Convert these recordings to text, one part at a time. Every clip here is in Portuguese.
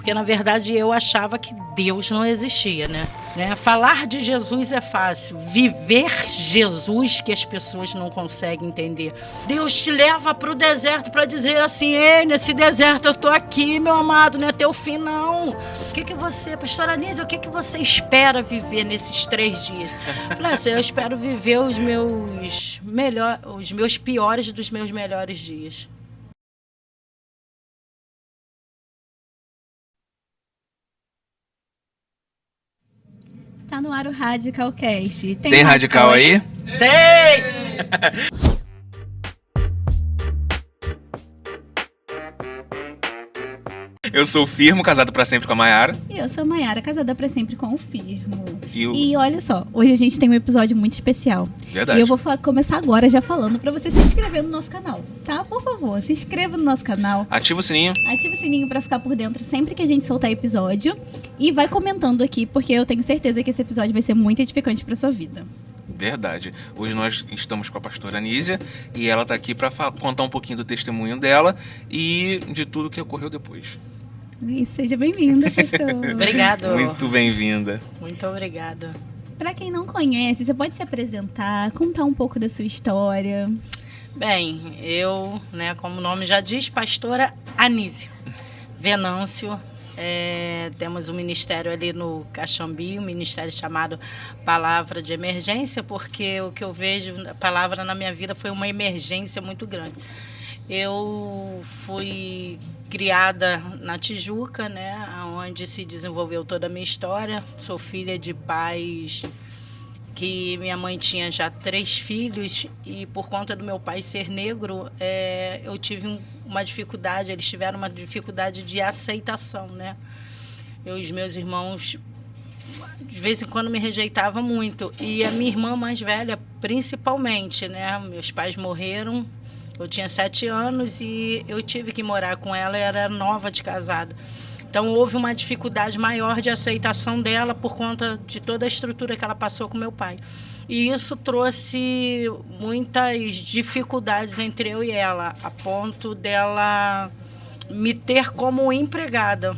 Porque, na verdade, eu achava que Deus não existia, né? Falar de Jesus é fácil. Viver Jesus que as pessoas não conseguem entender. Deus te leva para o deserto para dizer assim: ei, nesse deserto eu estou aqui, meu amado, não é teu fim, não. O que você, pastora Anísia, o que você espera viver nesses 3 dias? Eu falei assim: eu espero viver os meus piores dos meus melhores dias. Tá no ar o Radicalcast. Tem radical aí? Tem! Eu sou o Firmo, casado pra sempre com a Mayara. E eu sou a Mayara, casada pra sempre com o Firmo. E E olha só, hoje a gente tem um episódio muito especial. Verdade. E eu vou começar agora já falando pra você se inscrever no nosso canal, tá? Por favor, se inscreva no nosso canal. Ativa o sininho. Ativa o sininho pra ficar por dentro sempre que a gente soltar episódio. E vai comentando aqui, porque eu tenho certeza que esse episódio vai ser muito edificante pra sua vida. Verdade. Hoje nós estamos com a pastora Anísia e ela tá aqui pra contar um pouquinho do testemunho dela e de tudo que ocorreu depois. E seja bem-vinda, pastor. Obrigado. Muito bem-vinda. Muito obrigada. Pra quem não conhece, você pode se apresentar, contar um pouco da sua história. Bem, eu, como o nome já diz, pastora Anísia Venâncio. Temos um ministério ali no Caxambi, um ministério chamado Palavra de Emergência, porque o que eu vejo, a palavra na minha vida foi uma emergência muito grande. Eu fui criada na Tijuca, onde se desenvolveu toda a minha história. Sou filha de pais que minha mãe tinha já 3 filhos e por conta do meu pai ser negro, eu tive uma dificuldade, eles tiveram uma dificuldade de aceitação, Eu e os meus irmãos, de vez em quando, me rejeitavam muito. E a minha irmã mais velha, principalmente, Meus pais morreram, eu tinha 7 anos e eu tive que morar com ela, eu era nova de casada. Então, houve uma dificuldade maior de aceitação dela por conta de toda a estrutura que ela passou com meu pai. E isso trouxe muitas dificuldades entre eu e ela, a ponto dela me ter como empregada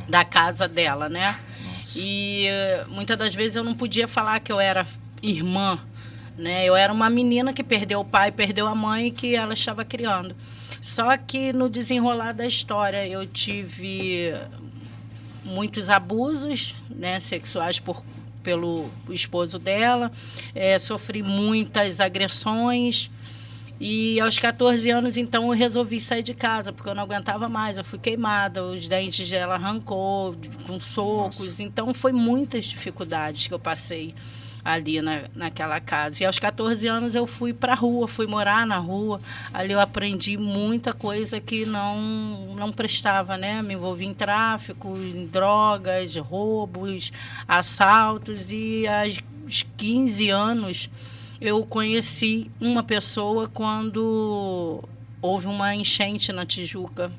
da casa dela, E muitas das vezes eu não podia falar que eu era irmã, Eu era uma menina que perdeu o pai, perdeu a mãe que ela estava criando. Só que no desenrolar da história eu tive muitos abusos, sexuais pelo esposo dela, sofri muitas agressões e aos 14 anos então eu resolvi sair de casa porque eu não aguentava mais, eu fui queimada, os dentes dela arrancou com socos. Nossa. Então foi muitas dificuldades que eu passei ali naquela casa. E aos 14 anos eu fui para a rua, fui morar na rua. Ali eu aprendi muita coisa que não prestava, Me envolvi em tráfico, em drogas, roubos, assaltos. E aos 15 anos eu conheci uma pessoa quando houve uma enchente na Tijuca,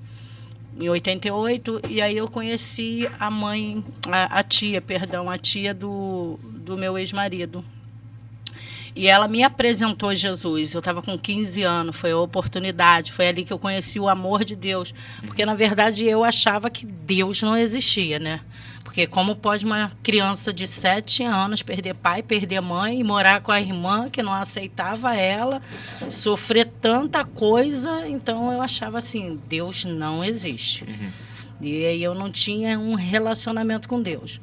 em 88, e aí eu conheci a tia do meu ex-marido. E ela me apresentou Jesus. Eu estava com 15 anos, foi a oportunidade, foi ali que eu conheci o amor de Deus. Porque, na verdade, eu achava que Deus não existia, Porque como pode uma criança de 7 anos perder pai, perder mãe e morar com a irmã que não aceitava ela, sofrer tanta coisa? Então eu achava assim, Deus não existe. E aí eu não tinha um relacionamento com Deus.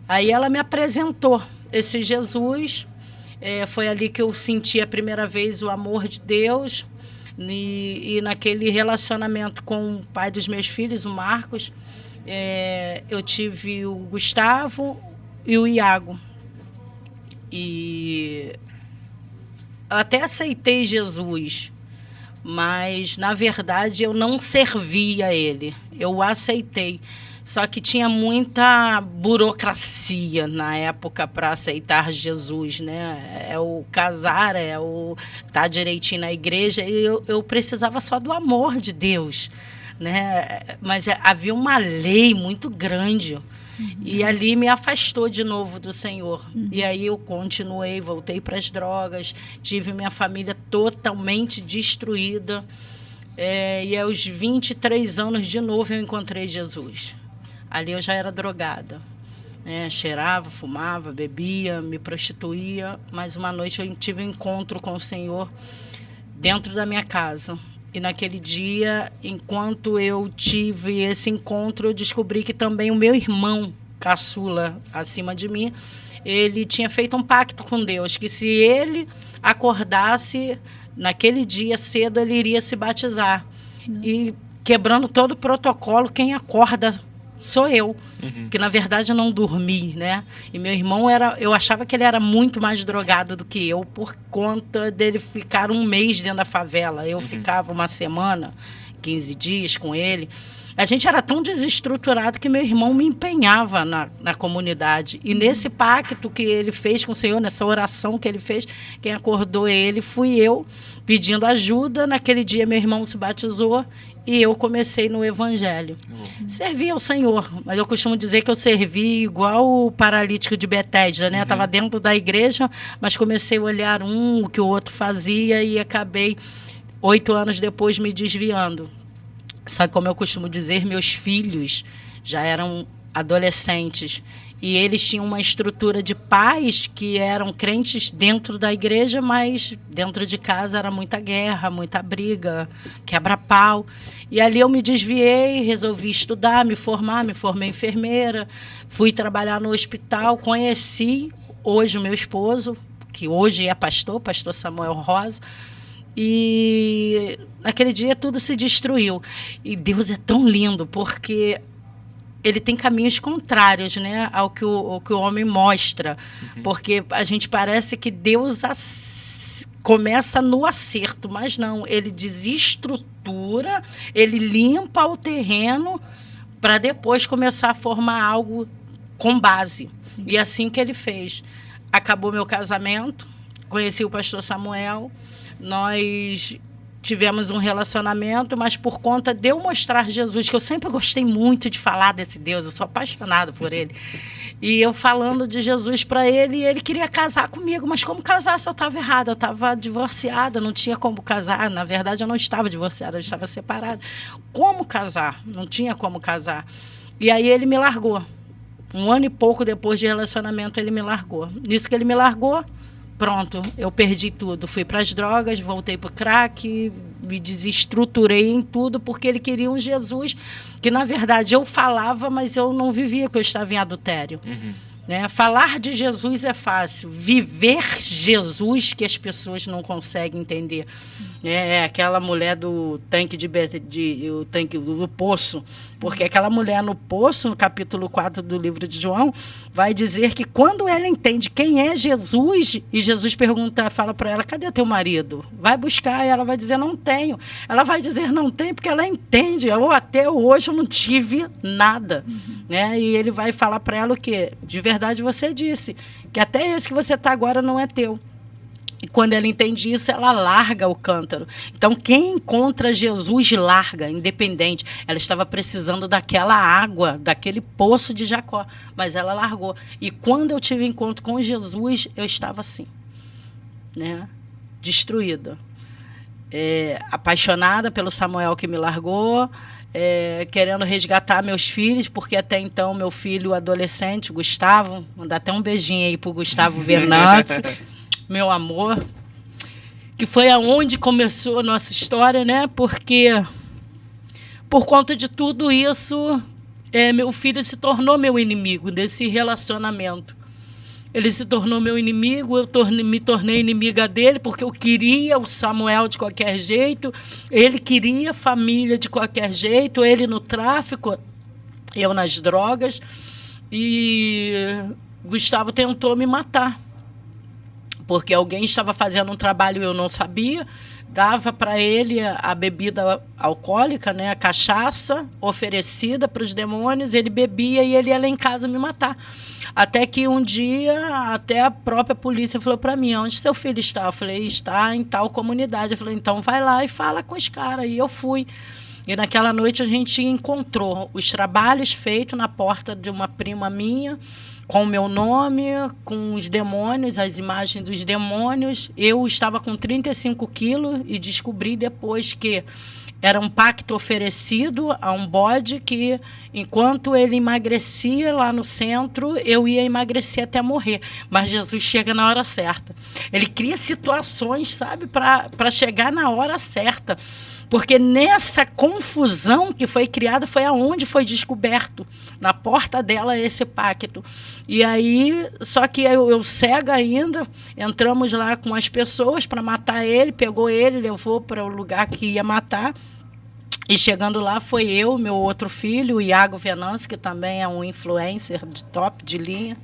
Aí ela me apresentou esse Jesus, foi ali que eu senti a primeira vez o amor de Deus. E naquele relacionamento com o pai dos meus filhos, o Marcos, eu tive o Gustavo e o Iago. E eu até aceitei Jesus, mas, na verdade, eu não servia a ele. Eu o aceitei. Só que tinha muita burocracia na época para aceitar Jesus, É o casar, é o estar direitinho na igreja. E eu precisava só do amor de Deus, Mas havia uma lei muito grande. E ali me afastou de novo do Senhor. E aí eu continuei, voltei para as drogas, tive minha família totalmente destruída. E aos 23 anos, de novo, eu encontrei Jesus. Ali eu já era drogada. Cheirava, fumava, bebia, me prostituía. Mas uma noite eu tive um encontro com o Senhor dentro da minha casa. E naquele dia, enquanto eu tive esse encontro, eu descobri que também o meu irmão, caçula, acima de mim, ele tinha feito um pacto com Deus, que se ele acordasse naquele dia cedo, ele iria se batizar. E quebrando todo o protocolo, quem acorda sou eu, que na verdade eu não dormi, né? E meu irmão eu achava que ele era muito mais drogado do que eu, por conta dele ficar um mês dentro da favela. Eu ficava uma semana, 15 dias com ele. A gente era tão desestruturado que meu irmão me empenhava na comunidade. E nesse pacto que ele fez com o Senhor, nessa oração que ele fez, quem acordou ele fui eu, pedindo ajuda. Naquele dia meu irmão se batizou e eu comecei no Evangelho. Servi ao Senhor, mas eu costumo dizer que eu servi igual o paralítico de Betesda, né? Estava dentro da igreja, mas comecei a olhar o que o outro fazia e acabei, 8 anos depois, me desviando. Sabe como eu costumo dizer, meus filhos já eram adolescentes e eles tinham uma estrutura de pais que eram crentes dentro da igreja, mas dentro de casa era muita guerra, muita briga, quebra-pau. E ali eu me desviei, resolvi estudar, me formei enfermeira, fui trabalhar no hospital, conheci hoje o meu esposo, que hoje é pastor Samuel Rosa. E naquele dia tudo se destruiu. E Deus é tão lindo, porque ele tem caminhos contrários, né, ao que o homem mostra. Porque a gente parece que Deus começa no acerto, mas não. Ele desestrutura, ele limpa o terreno para depois começar a formar algo com base. Sim. E assim que ele fez. Acabou meu casamento, conheci o pastor Samuel. Nós tivemos um relacionamento, mas por conta de eu mostrar Jesus, que eu sempre gostei muito de falar desse Deus, eu sou apaixonada por ele. E eu falando de Jesus para ele, ele queria casar comigo, mas como casar se eu estava errada? Eu estava divorciada, não tinha como casar. Na verdade, eu não estava divorciada, eu estava separada. Como casar? Não tinha como casar. E aí ele me largou. 1 ano e pouco depois de relacionamento, ele me largou. Nisso que ele me largou, pronto, eu perdi tudo. Fui para as drogas, voltei para o crack, me desestruturei em tudo, porque ele queria um Jesus que, na verdade, eu falava, mas eu não vivia, porque eu estava em adultério. Né? Falar de Jesus é fácil. Viver Jesus que as pessoas não conseguem entender. É aquela mulher do tanque o tanque do poço, porque aquela mulher no poço, no capítulo 4 do livro de João, vai dizer que quando ela entende quem é Jesus, e Jesus fala para ela, cadê teu marido? Vai buscar, e ela vai dizer, não tenho. Ela vai dizer, não tem, porque ela entende, até hoje eu não tive nada. Né? E ele vai falar para ela o quê? De verdade você disse, que até esse que você está agora não é teu. E quando ela entende isso, ela larga o cântaro. Então, quem encontra Jesus larga, independente. Ela estava precisando daquela água, daquele poço de Jacó, mas ela largou. E quando eu tive encontro com Jesus, eu estava assim, né? Destruída. Apaixonada pelo Samuel que me largou, querendo resgatar meus filhos, porque até então meu filho adolescente, Gustavo, mandar até um beijinho aí pro Gustavo Venâncio, meu amor, que foi aonde começou a nossa história, né? Porque por conta de tudo isso, meu filho se tornou meu inimigo desse relacionamento. Ele se tornou meu inimigo, me tornei inimiga dele, porque eu queria o Samuel de qualquer jeito, ele queria família de qualquer jeito, ele no tráfico, eu nas drogas, e Gustavo tentou me matar. Porque alguém estava fazendo um trabalho e eu não sabia, dava para ele a bebida alcoólica, né, a cachaça oferecida para os demônios, ele bebia e ele ia lá em casa me matar. Até que um dia, até a própria polícia falou para mim, onde seu filho está? Eu falei, está em tal comunidade. Eu falei, então vai lá e fala com os caras. E eu fui. E naquela noite a gente encontrou os trabalhos feitos na porta de uma prima minha, com o meu nome, com os demônios, as imagens dos demônios. Eu estava com 35 quilos e descobri depois que Era um pacto oferecido a um bode que, enquanto ele emagrecia lá no centro, eu ia emagrecer até morrer. Mas Jesus chega na hora certa. Ele cria situações, sabe, para chegar na hora certa. Porque nessa confusão que foi criada foi aonde foi descoberto, na porta dela, esse pacto. E aí, só que eu cega ainda, entramos lá com as pessoas para matar ele, pegou ele, levou para o lugar que ia matar. E chegando lá foi eu, meu outro filho, o Iago Venâncio, que também é um influencer de top, de linha.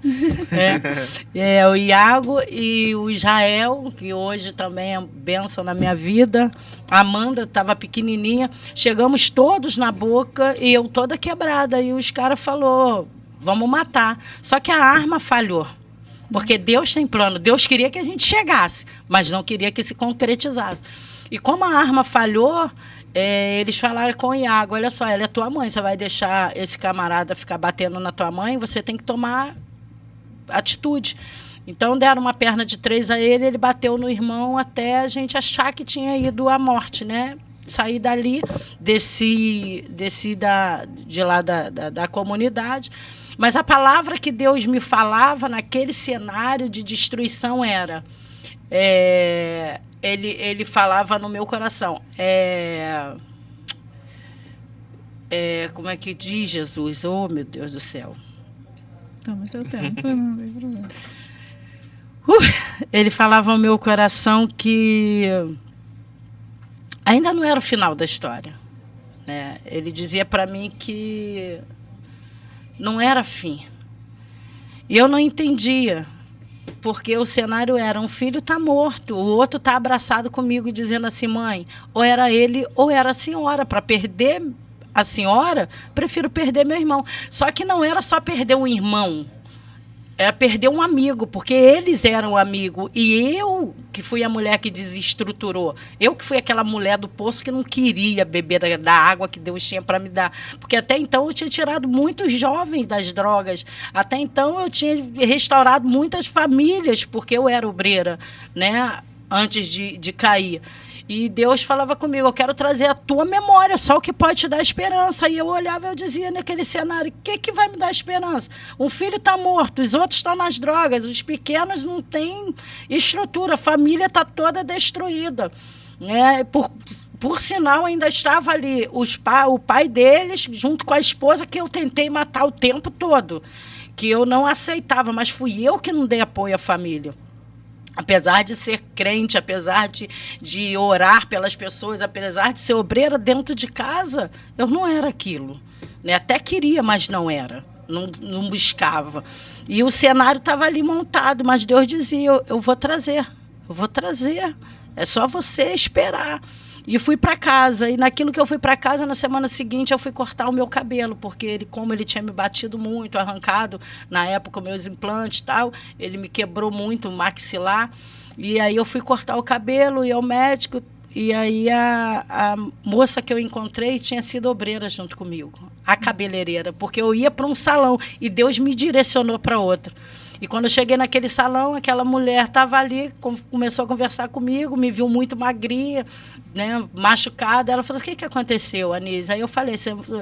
O Iago e o Israel, que hoje também é bênção na minha vida. A Amanda estava pequenininha. Chegamos todos na boca e eu toda quebrada. E os caras falaram, vamos matar. Só que a arma falhou. Porque Deus tem plano. Deus queria que a gente chegasse, mas não queria que se concretizasse. E como a arma falhou... eles falaram com o Iago, olha só, ela é tua mãe, você vai deixar esse camarada ficar batendo na tua mãe, você tem que tomar atitude. Então deram uma perna de 3 a ele, ele bateu no irmão até a gente achar que tinha ido à morte, né? Saí dali, desci de lá da comunidade, mas a palavra que Deus me falava naquele cenário de destruição era... Ele falava no meu coração. Como é que diz, Jesus? Oh, meu Deus do céu. Toma seu tempo, não tem problema. Ele falava no meu coração que ainda não era o final da história, né? Ele dizia para mim que não era fim. E eu não entendia. Porque o cenário era, um filho está morto, o outro está abraçado comigo e dizendo assim, mãe, ou era ele ou era a senhora. Para perder a senhora, prefiro perder meu irmão. Só que não era só perder um irmão, era perder um amigo, porque eles eram amigos. E eu, que fui a mulher que desestruturou, eu que fui aquela mulher do poço que não queria beber da água que Deus tinha para me dar. Porque até então eu tinha tirado muitos jovens das drogas. Até então eu tinha restaurado muitas famílias, porque eu era obreira, né, antes de cair. E Deus falava comigo, eu quero trazer a tua memória, só o que pode te dar esperança. E eu olhava e eu dizia naquele cenário, o que vai me dar esperança? Um filho está morto, os outros estão nas drogas, os pequenos não têm estrutura, a família está toda destruída. Né? Por sinal, ainda estava ali o pai deles, junto com a esposa, que eu tentei matar o tempo todo, que eu não aceitava, mas fui eu que não dei apoio à família. Apesar de ser crente, apesar de orar pelas pessoas, apesar de ser obreira dentro de casa, eu não era aquilo. Né? Até queria, mas não era. Não buscava. E o cenário estava ali montado, mas Deus dizia, eu vou trazer. É só você esperar. E fui para casa. E naquilo que eu fui para casa, na semana seguinte, eu fui cortar o meu cabelo, porque como ele tinha me batido muito, arrancado, na época, meus implantes e tal, ele me quebrou muito o maxilar. E aí eu fui cortar o cabelo, ia ao médico, e aí a moça que eu encontrei tinha sido obreira junto comigo, a cabeleireira, porque eu ia para um salão e Deus me direcionou para outro. E quando eu cheguei naquele salão, aquela mulher estava ali, começou a conversar comigo, me viu muito magrinha, né, machucada. Ela falou, o que aconteceu, Anísia? Aí eu falei,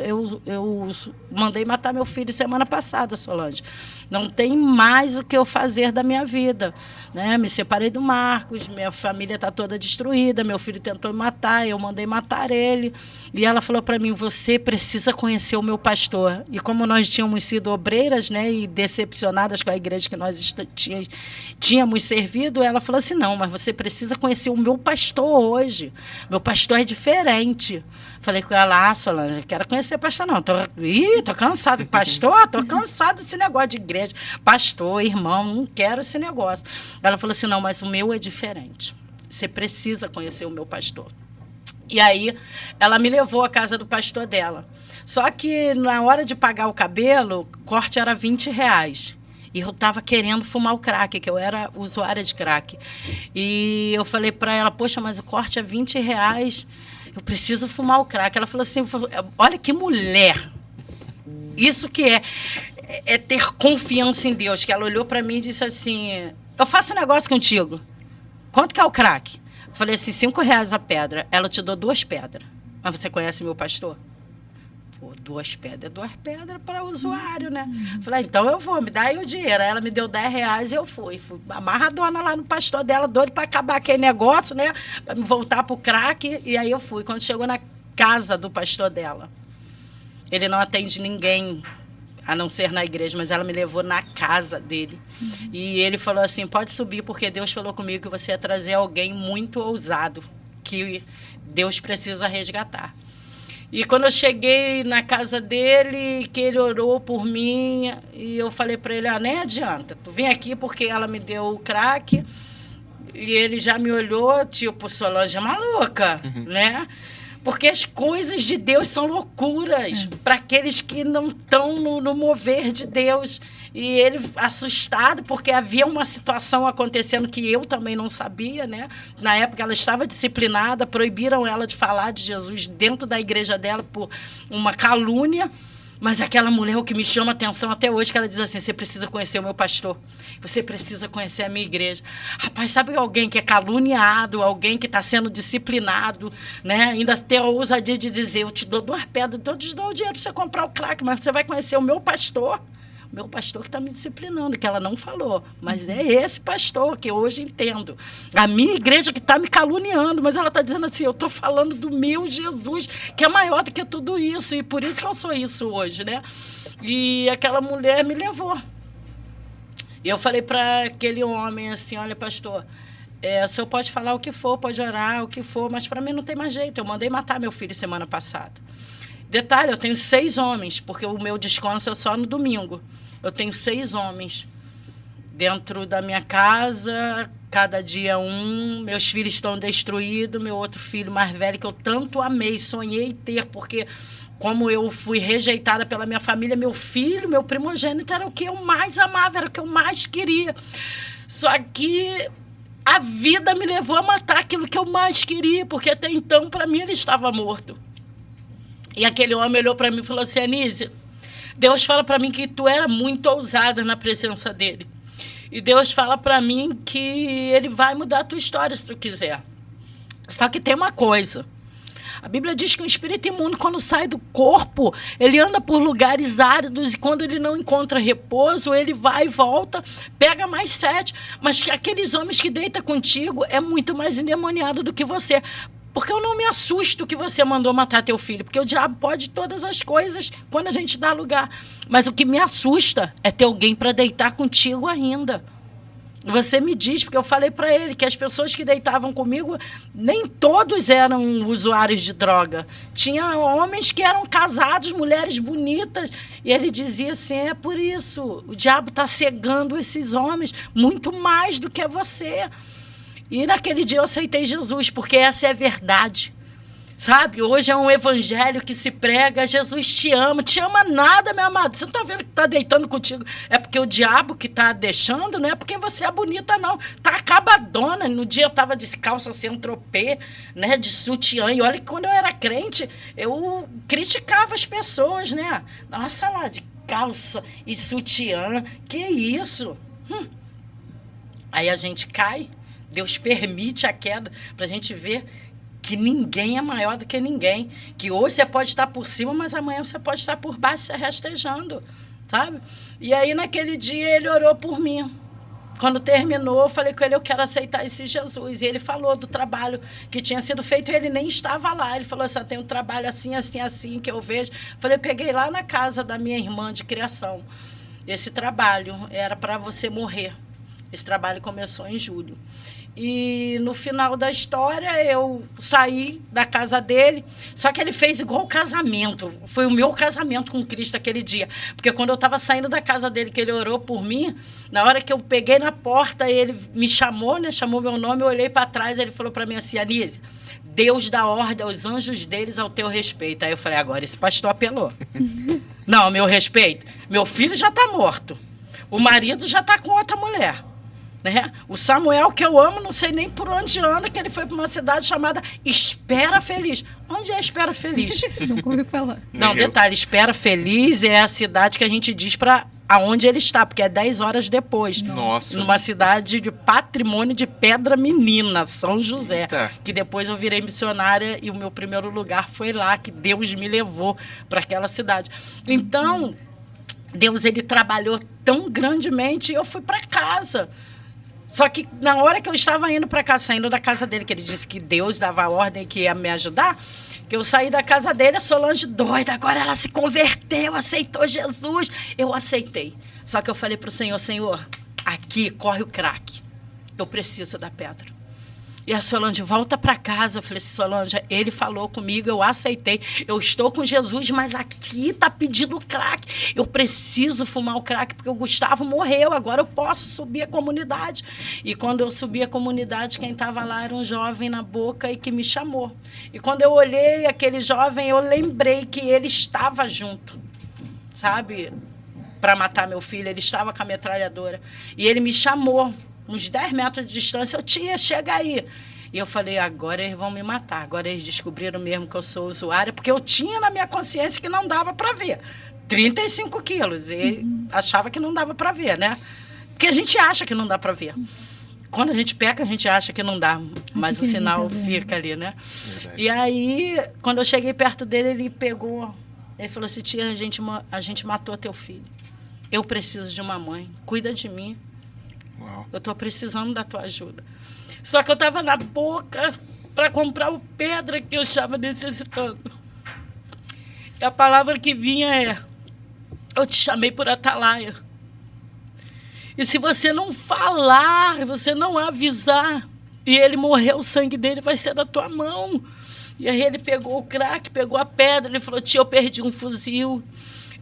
eu mandei matar meu filho semana passada, Solange. Não tem mais o que eu fazer da minha vida. Né? Me separei do Marcos, minha família está toda destruída, meu filho tentou me matar, eu mandei matar ele. E ela falou para mim, você precisa conhecer o meu pastor. E como nós tínhamos sido obreiras, né, e decepcionadas com a igreja que nós tínhamos servido, ela falou assim, não, mas você precisa conhecer o meu pastor hoje. Meu pastor é diferente. Falei com ela, Solange, quero conhecer pastor não. Tô cansado. Pastor, tô cansado desse negócio de igreja. Pastor, irmão, não quero esse negócio. Ela falou assim, não, mas o meu é diferente. Você precisa conhecer o meu pastor. E aí, ela me levou à casa do pastor dela. Só que na hora de pagar o cabelo, o corte era R$20. E eu estava querendo fumar o crack, que eu era usuária de crack. E eu falei para ela, poxa, mas o corte é R$20, eu preciso fumar o crack. Ela falou assim, olha que mulher. Isso que é ter confiança em Deus. Que ela olhou para mim e disse assim, eu faço um negócio contigo. Quanto que é o crack? Eu falei assim, R$5 a pedra. Ela te deu 2 pedras. Mas você conhece meu pastor? Pô, 2 pedras é 2 pedras para o usuário, né? Falei, então eu vou, me dá aí o dinheiro. Aí ela me deu R$10 e eu fui. Fui amarradona lá no pastor dela, doido para acabar aquele negócio, né? Para me voltar pro crack. E aí eu fui. Quando chegou na casa do pastor dela, ele não atende ninguém, a não ser na igreja, mas ela me levou na casa dele. E ele falou assim, pode subir, porque Deus falou comigo que você ia trazer alguém muito ousado, que Deus precisa resgatar. E quando eu cheguei na casa dele, que ele orou por mim, e eu falei para ele, nem adianta, tu vem aqui porque ela me deu o crack, e ele já me olhou, tipo, Solange é maluca, né? Porque as coisas de Deus são loucuras para aqueles que não estão no mover de Deus. E ele assustado, porque havia uma situação acontecendo que eu também não sabia, né? Na época ela estava disciplinada, proibiram ela de falar de Jesus dentro da igreja dela por uma calúnia. Mas aquela mulher, o que me chama a atenção até hoje, que ela diz assim, você precisa conhecer o meu pastor, você precisa conhecer a minha igreja. Rapaz, sabe alguém que é caluniado, alguém que está sendo disciplinado, né? Ainda tem a ousadia de dizer, eu te dou 2 pedras, eu te dou o dinheiro para você comprar o crack, mas você vai conhecer o meu pastor que está me disciplinando, que ela não falou. Mas é esse pastor que eu hoje entendo. A minha igreja que está me caluniando, mas ela está dizendo assim, eu estou falando do meu Jesus, que é maior do que tudo isso, e por isso que eu sou isso hoje, né? E aquela mulher me levou. E eu falei para aquele homem assim, olha, pastor, o senhor pode falar o que for, pode orar, o que for, mas para mim não tem mais jeito. Eu mandei matar meu filho semana passada. Detalhe, eu tenho 6 homens, porque o meu descanso é só no domingo. Eu tenho 6 homens dentro da minha casa, cada dia um. Meus filhos estão destruídos, meu outro filho mais velho, que eu tanto amei, sonhei ter, porque como eu fui rejeitada pela minha família, meu filho, meu primogênito, era o que eu mais amava, era o que eu mais queria. Só que a vida me levou a matar aquilo que eu mais queria, porque até então, para mim, ele estava morto. E aquele homem olhou para mim e falou assim, Anísia, Deus fala para mim que tu era muito ousada na presença dele. E Deus fala para mim que ele vai mudar a tua história se tu quiser. Só que tem uma coisa. A Bíblia diz que o espírito imundo, quando sai do corpo, ele anda por lugares áridos e quando ele não encontra repouso, ele vai e volta, pega mais 7. Mas que aqueles homens que deitam contigo é muito mais endemoniado do que você. Porque eu não me assusto que você mandou matar teu filho, porque o diabo pode todas as coisas quando a gente dá lugar. Mas o que me assusta é ter alguém para deitar contigo ainda. Você me diz, porque eu falei para ele que as pessoas que deitavam comigo, nem todos eram usuários de droga. Tinha homens que eram casados, mulheres bonitas. E ele dizia assim, é por isso, o diabo está cegando esses homens muito mais do que você. E naquele dia eu aceitei Jesus, porque essa é a verdade. Sabe? Hoje é um evangelho que se prega, Jesus te ama nada, meu amado. Você não está vendo que está deitando contigo? É porque o diabo que está deixando, não é porque você é bonita, não. Está acabadona. No dia eu estava descalça, sem tropê, né? De sutiã. E olha que quando eu era crente, eu criticava as pessoas, né? Nossa, lá, de calça e sutiã. Que isso? Aí a gente cai. Deus permite a queda para a gente ver que ninguém é maior do que ninguém. Que hoje você pode estar por cima, mas amanhã você pode estar por baixo, se rastejando, sabe? E aí, naquele dia, ele orou por mim. Quando terminou, eu falei com ele, eu quero aceitar esse Jesus. E ele falou do trabalho que tinha sido feito, e ele nem estava lá. Ele falou, só tem um trabalho assim, assim, assim, que eu vejo. Eu falei, peguei lá na casa da minha irmã de criação. Esse trabalho era para você morrer. Esse trabalho começou em julho. E no final da história eu saí da casa dele, só que ele fez igual o casamento. Foi o meu casamento com Cristo aquele dia. Porque quando eu estava saindo da casa dele, que ele orou por mim, na hora que eu peguei na porta, ele me chamou, né? Chamou meu nome, eu olhei para trás, ele falou para mim assim, Anísia, Deus dá ordem aos anjos deles ao teu respeito. Aí eu falei, agora esse pastor apelou. Não, meu respeito. Meu filho já está morto. O marido já está com outra mulher. Né? O Samuel, que eu amo, não sei nem por onde anda, que ele foi para uma cidade chamada Espera Feliz. Onde é Espera Feliz? Nunca ouvi falar. Não, detalhe, Espera Feliz é a cidade que a gente diz para aonde ele está, porque é 10 horas depois. Nossa. Numa cidade de patrimônio de Pedra Menina, São José. Eita. Que depois eu virei missionária e o meu primeiro lugar foi lá, que Deus me levou para aquela cidade. Então, Deus, ele trabalhou tão grandemente e eu fui para casa. Só que na hora que eu estava indo para casa, saindo da casa dele, que ele disse que Deus dava a ordem que ia me ajudar, que eu saí da casa dele, a Solange doida, agora ela se converteu, aceitou Jesus. Eu aceitei. Só que eu falei para o Senhor, Senhor, aqui corre o crack. Eu preciso da pedra. E a Solange, volta para casa. Eu falei assim, Solange, ele falou comigo, eu aceitei. Eu estou com Jesus, mas aqui tá pedindo crack. Eu preciso fumar o crack, porque o Gustavo morreu. Agora eu posso subir a comunidade. E quando eu subi a comunidade, quem estava lá era um jovem na boca e que me chamou. E quando eu olhei aquele jovem, eu lembrei que ele estava junto, sabe? Para matar meu filho, ele estava com a metralhadora. E ele me chamou. Uns 10 metros de distância, eu tinha, chega aí. E eu falei, agora eles vão me matar. Agora eles descobriram mesmo que eu sou usuária, porque eu tinha na minha consciência que não dava para ver. 35 quilos. E achava que não dava para ver, né? Porque a gente acha que não dá para ver. Quando a gente peca, a gente acha que não dá. Mas o sinal fica ali, né? Verdade. E aí, quando eu cheguei perto dele, ele pegou... Ele falou assim, tia, a gente matou teu filho. Eu preciso de uma mãe. Cuida de mim. Uau. Eu estou precisando da tua ajuda. Só que eu estava na boca para comprar o pedra que eu estava necessitando. E a palavra que vinha é, eu te chamei por atalaia. E se você não falar, você não avisar, e ele morrer, o sangue dele vai ser da tua mão. E aí ele pegou o crack, pegou a pedra, ele falou, tia, eu perdi um fuzil.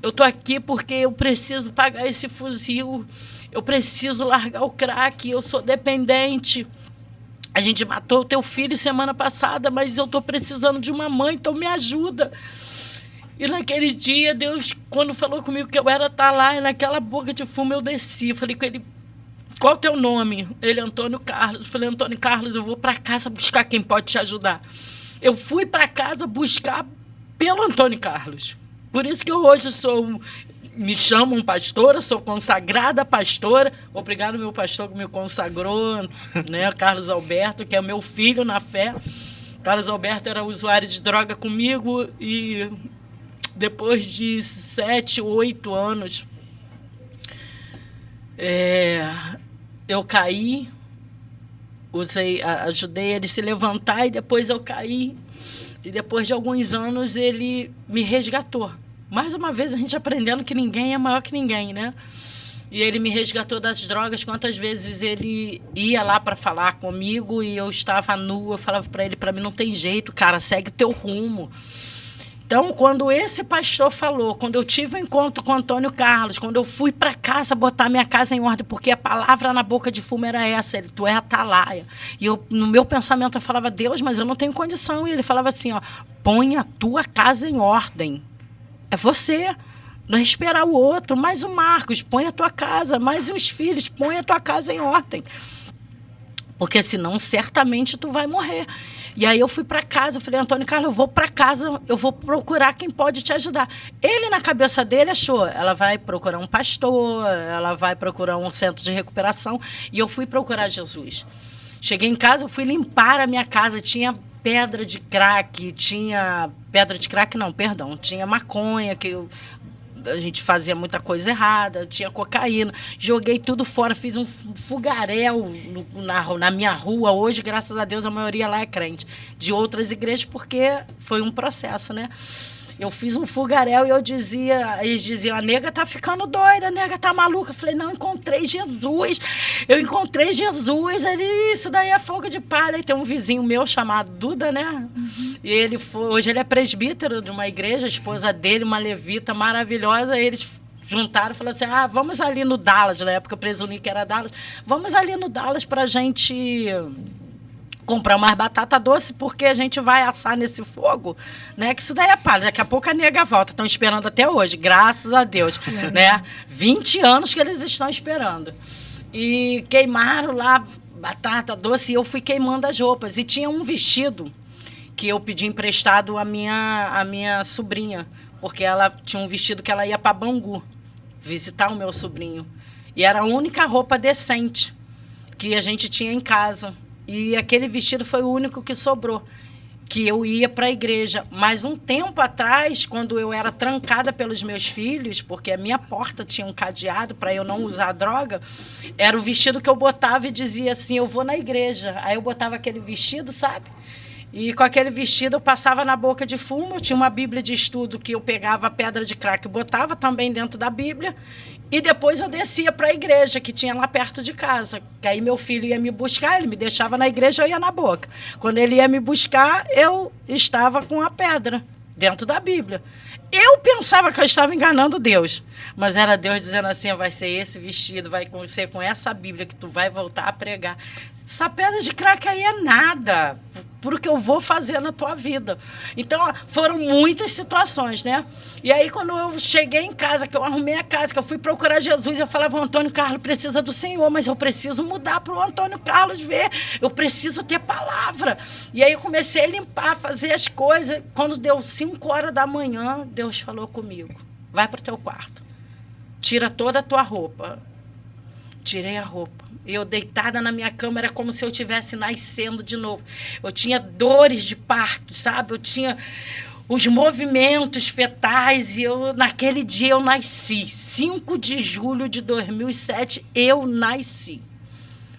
Eu estou aqui porque eu preciso pagar esse fuzil. Eu preciso largar o crack, eu sou dependente. A gente matou o teu filho semana passada, mas eu estou precisando de uma mãe, então me ajuda. E naquele dia, Deus, quando falou comigo que eu era atalaia, naquela boca de fumo eu desci. Falei com ele, qual é o teu nome? Ele, Antônio Carlos. Eu falei, Antônio Carlos, eu vou para casa buscar quem pode te ajudar. Eu fui para casa buscar pelo Antônio Carlos. Por isso que eu hoje me chamam pastora, sou consagrada pastora. Obrigado, meu pastor, que me consagrou, né? Carlos Alberto, que é meu filho na fé. Carlos Alberto era usuário de droga comigo e depois de 7, 8 anos, eu caí, ajudei ele a se levantar e depois eu caí. E depois de alguns anos ele me resgatou. Mais uma vez a gente aprendendo que ninguém é maior que ninguém, né? E ele me resgatou das drogas. Quantas vezes ele ia lá para falar comigo e eu estava nua, eu falava para ele, para mim não tem jeito, cara, segue o teu rumo. Então, quando esse pastor falou, quando eu tive um encontro com o Antônio Carlos, quando eu fui para casa botar minha casa em ordem, porque a palavra na boca de fumo era essa, tu é atalaia. E eu, no meu pensamento eu falava, Deus, mas eu não tenho condição. E ele falava assim, ó, põe a tua casa em ordem. É você, não é esperar o outro. Mais o Marcos, põe a tua casa. Mais os filhos, põe a tua casa em ordem. Porque senão, certamente, tu vai morrer. E aí eu fui para casa, eu falei, Antônio Carlos, eu vou para casa, eu vou procurar quem pode te ajudar. Ele, na cabeça dele, achou, ela vai procurar um pastor, ela vai procurar um centro de recuperação. E eu fui procurar Jesus. Cheguei em casa, eu fui limpar a minha casa, tinha pedra de crack, tinha maconha, a gente fazia muita coisa errada, tinha cocaína, joguei tudo fora, fiz um fogaréu na minha rua. Hoje, graças a Deus, a maioria lá é crente, de outras igrejas, porque foi um processo, né? Eu fiz um fogaréu e eles diziam, a nega tá ficando doida, a nega tá maluca. Eu falei, não, encontrei Jesus. Eu encontrei Jesus. Isso daí é fogo de palha. E tem um vizinho meu chamado Duda, né? E hoje ele é presbítero de uma igreja, a esposa dele, uma levita maravilhosa. Eles juntaram e falaram assim, vamos ali no Dallas, na época eu presumi que era Dallas, vamos ali no Dallas pra gente comprar mais batata doce, porque a gente vai assar nesse fogo, né? Que isso daí é palha. Daqui a pouco a nega volta. Estão esperando até hoje, graças a Deus, né? 20 anos que eles estão esperando. E queimaram lá batata doce e eu fui queimando as roupas. E tinha um vestido que eu pedi emprestado à minha sobrinha, porque ela tinha um vestido que ela ia para Bangu. visitar o meu sobrinho. E era a única roupa decente que a gente tinha em casa. E aquele vestido foi o único que sobrou, que eu ia para a igreja. Mas um tempo atrás, quando eu era trancada pelos meus filhos, porque a minha porta tinha um cadeado para eu não usar droga, era o vestido que eu botava e dizia assim, eu vou na igreja. Aí eu botava aquele vestido, sabe? E com aquele vestido eu passava na boca de fumo. Eu tinha uma Bíblia de estudo que eu pegava a pedra de crack e botava também dentro da Bíblia. E depois eu descia para a igreja, que tinha lá perto de casa. Que aí meu filho ia me buscar, ele me deixava na igreja, eu ia na boca. Quando ele ia me buscar, eu estava com a pedra dentro da Bíblia. Eu pensava que eu estava enganando Deus, mas era Deus dizendo assim, vai ser esse vestido, vai ser com essa Bíblia que tu vai voltar a pregar. Essa pedra de crack aí é nada pro que eu vou fazer na tua vida. Então, foram muitas situações, né? E aí, quando eu cheguei em casa, que eu arrumei a casa, que eu fui procurar Jesus, eu falava, o Antônio Carlos precisa do Senhor, mas eu preciso mudar para o Antônio Carlos ver. Eu preciso ter palavra. E aí, eu comecei a limpar, fazer as coisas. Quando deu 5 horas da manhã, Deus falou comigo, vai para o teu quarto, tira toda a tua roupa. Tirei a roupa. Eu deitada na minha cama, era como se eu estivesse nascendo de novo. Eu tinha dores de parto, sabe? Eu tinha os movimentos fetais e naquele dia eu nasci. 5 de julho de 2007, eu nasci.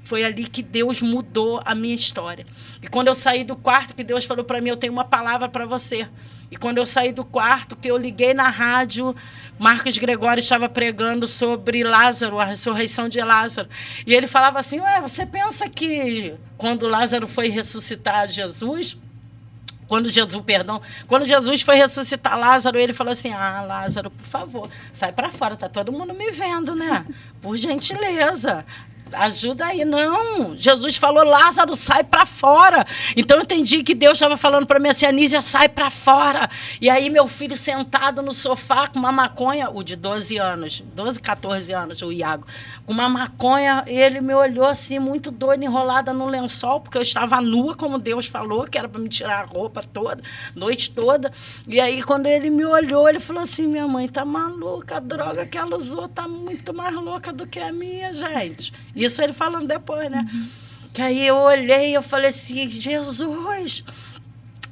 Foi ali que Deus mudou a minha história. E quando eu saí do quarto, que Deus falou para mim, eu tenho uma palavra para você. E quando eu saí do quarto, que eu liguei na rádio, Marcos Gregório estava pregando sobre Lázaro, a ressurreição de Lázaro. E ele falava assim, você pensa que quando Lázaro foi ressuscitar Jesus, quando Jesus foi ressuscitar Lázaro, ele falou assim, Lázaro, por favor, sai para fora, tá todo mundo me vendo, né? Por gentileza. Ajuda aí, não. Jesus falou, Lázaro, sai para fora. Então eu entendi que Deus estava falando para mim assim, Anísia, sai para fora. E aí meu filho sentado no sofá com uma maconha, o de 12, 14 anos, o Iago, com uma maconha, ele me olhou assim, muito doido, enrolada no lençol, porque eu estava nua, como Deus falou, que era para me tirar a roupa toda, noite toda. E aí quando ele me olhou, ele falou assim, minha mãe tá maluca, a droga que ela usou tá muito mais louca do que a minha, gente. Isso ele falando depois, né? Que aí eu olhei e eu falei assim, Jesus,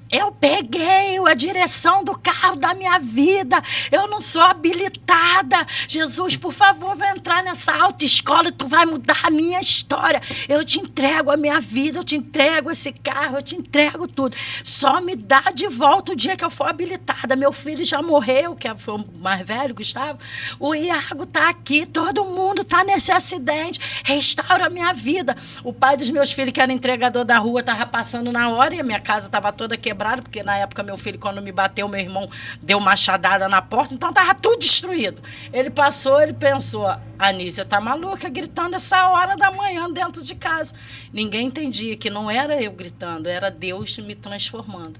eu peguei a direção do carro da minha vida, eu não sou habilitada. Jesus, por favor, vai entrar nessa autoescola e tu vai mudar a minha história. Eu te entrego a minha vida, eu te entrego esse carro, eu te entrego tudo. Só me dá de volta o dia que eu for habilitada. Meu filho já morreu, que foi o mais velho, Gustavo. O Iago tá aqui, todo mundo tá nesse acidente. Restaura a minha vida. O pai dos meus filhos, que era entregador da rua, estava passando na hora e a minha casa estava toda quebrada, porque na época meu filho, quando me bateu, meu irmão deu machadada na porta, então estava tudo destruído. Ele passou, ele pensou, Anísia tá maluca, gritando essa hora da manhã dentro de casa. Ninguém entendia que não era eu gritando, era Deus me transformando.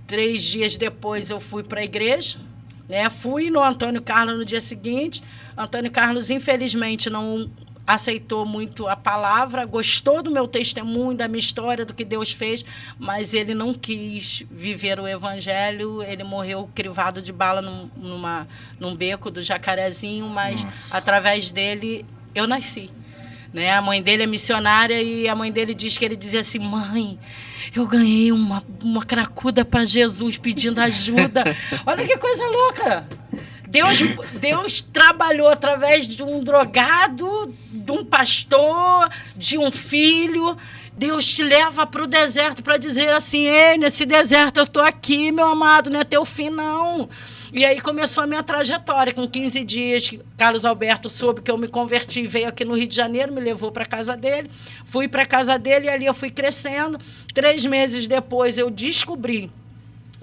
3 dias depois eu fui para a igreja, né? Fui no Antônio Carlos no dia seguinte. Antônio Carlos, infelizmente, não aceitou muito a palavra, gostou do meu testemunho, da minha história, do que Deus fez, mas ele não quis viver o evangelho. Ele morreu crivado de bala num beco do Jacarezinho, mas através dele eu nasci. Né? A mãe dele é missionária e a mãe dele diz que ele dizia assim, mãe, eu ganhei uma cracuda para Jesus pedindo ajuda. Olha que coisa louca! Deus trabalhou através de um drogado, de um pastor, de um filho. Deus te leva para o deserto para dizer assim, ei, nesse deserto eu estou aqui, meu amado, não é teu fim, não. E aí começou a minha trajetória. Com 15 dias, Carlos Alberto soube que eu me converti, veio aqui no Rio de Janeiro, me levou para a casa dele. Fui para a casa dele e ali eu fui crescendo. 3 meses depois eu descobri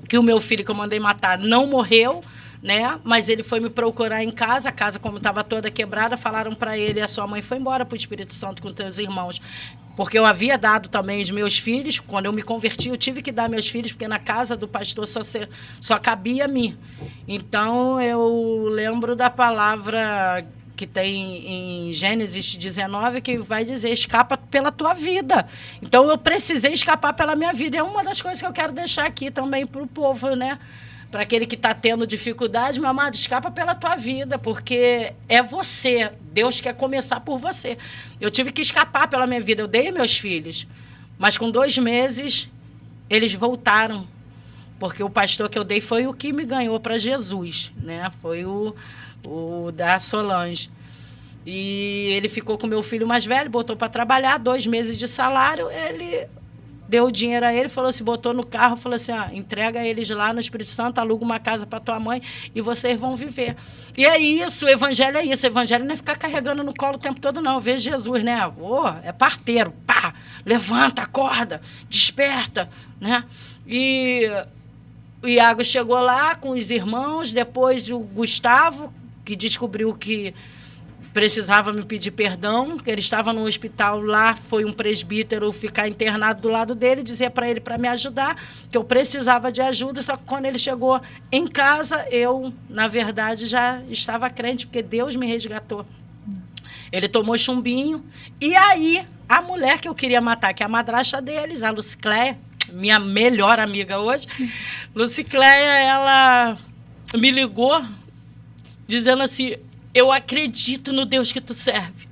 que o meu filho que eu mandei matar não morreu, né? Mas ele foi me procurar em casa, a casa como estava toda quebrada, falaram para ele, a sua mãe foi embora para o Espírito Santo com teus irmãos. Porque eu havia dado também os meus filhos, quando eu me converti, eu tive que dar meus filhos, porque na casa do pastor só cabia a mim. Então, eu lembro da palavra que tem em Gênesis 19, que vai dizer, escapa pela tua vida. Então, eu precisei escapar pela minha vida. É uma das coisas que eu quero deixar aqui também para o povo, né? para aquele que está tendo dificuldade, meu amado, escapa pela tua vida, porque é você. Deus quer começar por você. Eu tive que escapar pela minha vida. Eu dei meus filhos, mas com 2 meses, eles voltaram. Porque o pastor que eu dei foi o que me ganhou para Jesus, né? Foi o da Solange. E ele ficou com meu filho mais velho, botou para trabalhar, 2 meses de salário, ele deu o dinheiro a ele, falou assim, botou no carro, falou assim, entrega eles lá no Espírito Santo, aluga uma casa para tua mãe e vocês vão viver. E é isso, o evangelho é isso. O evangelho não é ficar carregando no colo o tempo todo, não. Vê Jesus, né? É parteiro, pá, levanta, acorda, desperta, né? E o Iago chegou lá com os irmãos, depois o Gustavo, que descobriu que precisava me pedir perdão, que ele estava no hospital lá, foi um presbítero ficar internado do lado dele, dizer para ele para me ajudar, que eu precisava de ajuda, só que quando ele chegou em casa, eu, na verdade, já estava crente, porque Deus me resgatou. Ele tomou chumbinho, e aí, a mulher que eu queria matar, que é a madrasta deles, a Lucicléia, minha melhor amiga hoje, Lucicléia, ela me ligou, dizendo assim, eu acredito no Deus que tu serve.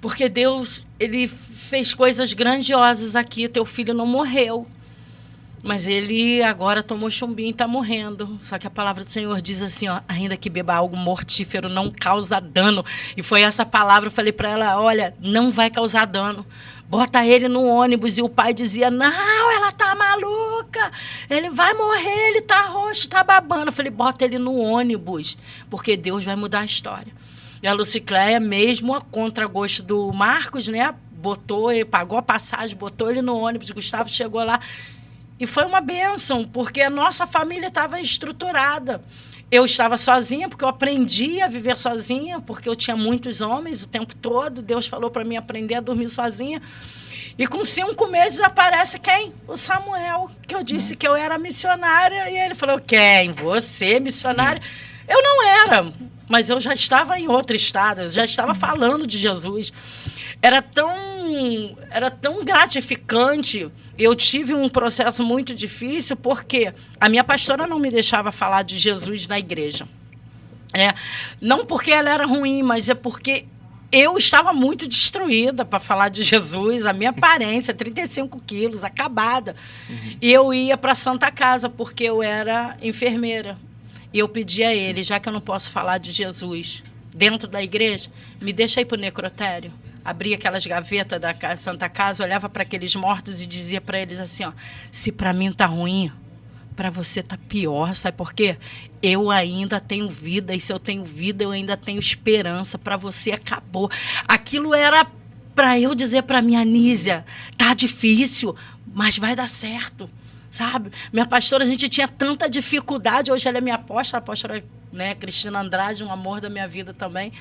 Porque Deus, ele fez coisas grandiosas aqui. Teu filho não morreu. Mas ele agora tomou chumbinho e está morrendo. Só que a palavra do Senhor diz assim, ainda que beba algo mortífero, não causa dano. E foi essa palavra, eu falei para ela, olha, não vai causar dano. Bota ele no ônibus. E o pai dizia, não, ela tá maluca. Ele vai morrer, ele tá roxo, tá babando. Eu falei, bota ele no ônibus, porque Deus vai mudar a história. E a Lucicléia, mesmo a contragosto do Marcos, né, botou, ele pagou a passagem, botou ele no ônibus. O Gustavo chegou lá. E foi uma bênção, porque a nossa família estava estruturada. Eu estava sozinha, porque eu aprendi a viver sozinha, porque eu tinha muitos homens o tempo todo. Deus falou para mim aprender a dormir sozinha. E com 5 meses aparece quem? O Samuel, que eu disse que eu era missionária. E ele falou, quem? Você, missionária? Eu não era, mas eu já estava em outro estado, eu já estava falando de Jesus. Era tão gratificante. Eu tive um processo muito difícil porque a minha pastora não me deixava falar de Jesus na igreja. Não porque ela era ruim, mas é porque eu estava muito destruída para falar de Jesus. A minha aparência, 35 quilos, acabada. E eu ia para a Santa Casa porque eu era enfermeira. E eu pedi a ele, já que eu não posso falar de Jesus dentro da igreja, me deixa ir para o necrotério. Abria aquelas gavetas da Santa Casa, olhava para aqueles mortos e dizia para eles assim, se para mim tá ruim, para você tá pior, sabe por quê? Eu ainda tenho vida, e se eu tenho vida, eu ainda tenho esperança, para você acabou. Aquilo era para eu dizer para minha Anísia, tá difícil, mas vai dar certo, sabe? Minha pastora, a gente tinha tanta dificuldade, hoje ela é minha apóstola, a apóstola, né, Cristina Andrade, um amor da minha vida também.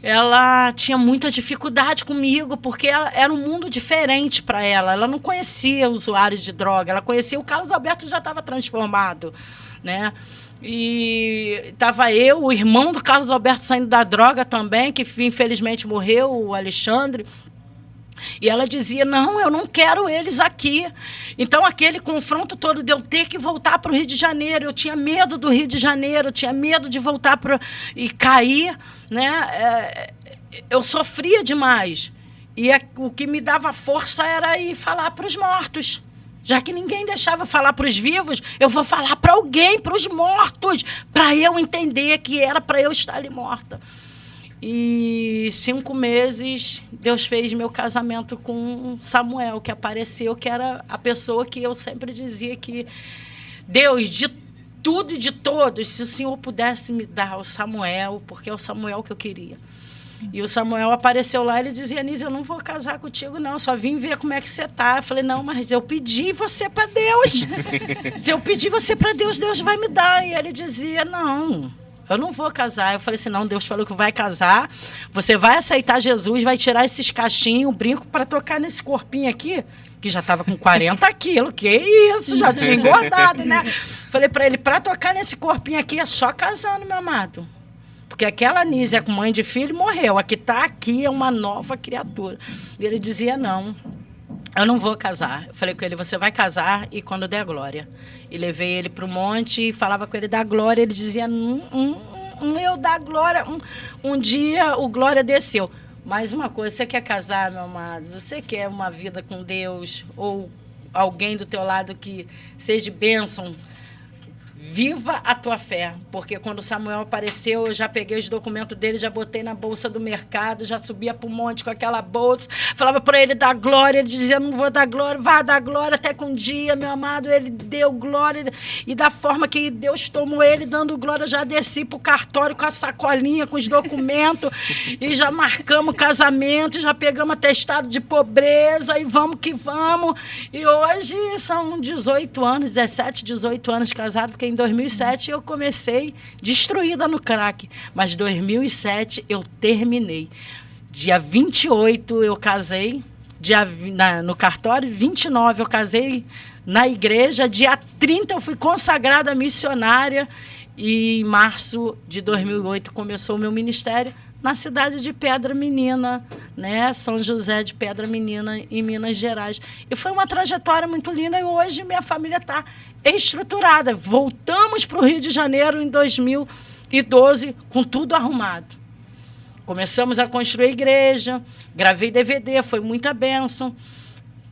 Ela tinha muita dificuldade comigo, porque era um mundo diferente para ela. Ela não conhecia usuários de droga, ela conhecia o Carlos Alberto, que já estava transformado, né? E estava eu, o irmão do Carlos Alberto saindo da droga também, que infelizmente morreu, o Alexandre. E ela dizia, não, eu não quero eles aqui. Então, aquele confronto todo de eu ter que voltar para o Rio de Janeiro, eu tinha medo do Rio de Janeiro, eu tinha medo de voltar e cair, né? Eu sofria demais. E o que me dava força era ir falar para os mortos. Já que ninguém deixava falar para os vivos, eu vou falar para alguém, para os mortos, para eu entender que era para eu estar ali morta. E 5 meses, Deus fez meu casamento com Samuel, que apareceu, que era a pessoa que eu sempre dizia que Deus, de tudo e de todos, se o Senhor pudesse me dar o Samuel, porque é o Samuel que eu queria. E o Samuel apareceu lá e ele dizia, Anísia, eu não vou casar contigo, não, só vim ver como é que você tá. Eu falei, não, mas eu pedi você para Deus. Se eu pedir você para Deus, Deus vai me dar. E ele dizia, não, eu não vou casar. Eu falei assim, não, Deus falou que vai casar, você vai aceitar Jesus, vai tirar esses cachinhos, o brinco para tocar nesse corpinho aqui, que já estava com 40 quilos, que isso, já tinha engordado, né? Falei para ele, para tocar nesse corpinho aqui é só casando, meu amado. Porque aquela Anísia com mãe de filho morreu, a que está aqui é uma nova criatura. E ele dizia, não, eu não vou casar. Eu falei com ele, você vai casar e quando der glória. E levei ele para o monte e falava com ele da glória. Ele dizia, eu da glória. Um dia o glória desceu. Mais uma coisa, você quer casar, meu amado? Você quer uma vida com Deus? Ou alguém do teu lado que seja bênção? Viva a tua fé, porque quando Samuel apareceu, eu já peguei os documentos dele, já botei na bolsa do mercado, já subia para o monte com aquela bolsa, falava para ele dar glória, ele dizia, não vou dar glória, vai dar glória, até que um dia, meu amado, ele deu glória, e da forma que Deus tomou ele, dando glória, eu já desci para o cartório com a sacolinha, com os documentos, e já marcamos o casamento, já pegamos atestado de pobreza, e vamos que vamos, e hoje são 18 anos, 17, 18 anos casados, porque em 2007 eu comecei destruída no crack, mas em 2007 eu terminei. Dia 28 eu casei, no cartório, 29 eu casei na igreja, dia 30 eu fui consagrada missionária e em março de 2008 começou o meu ministério na cidade de Pedra Menina, né? São José de Pedra Menina, em Minas Gerais. E foi uma trajetória muito linda e hoje minha família está estruturada. Voltamos para o Rio de Janeiro em 2012 com tudo arrumado. Começamos a construir a igreja, gravei DVD, foi muita bênção.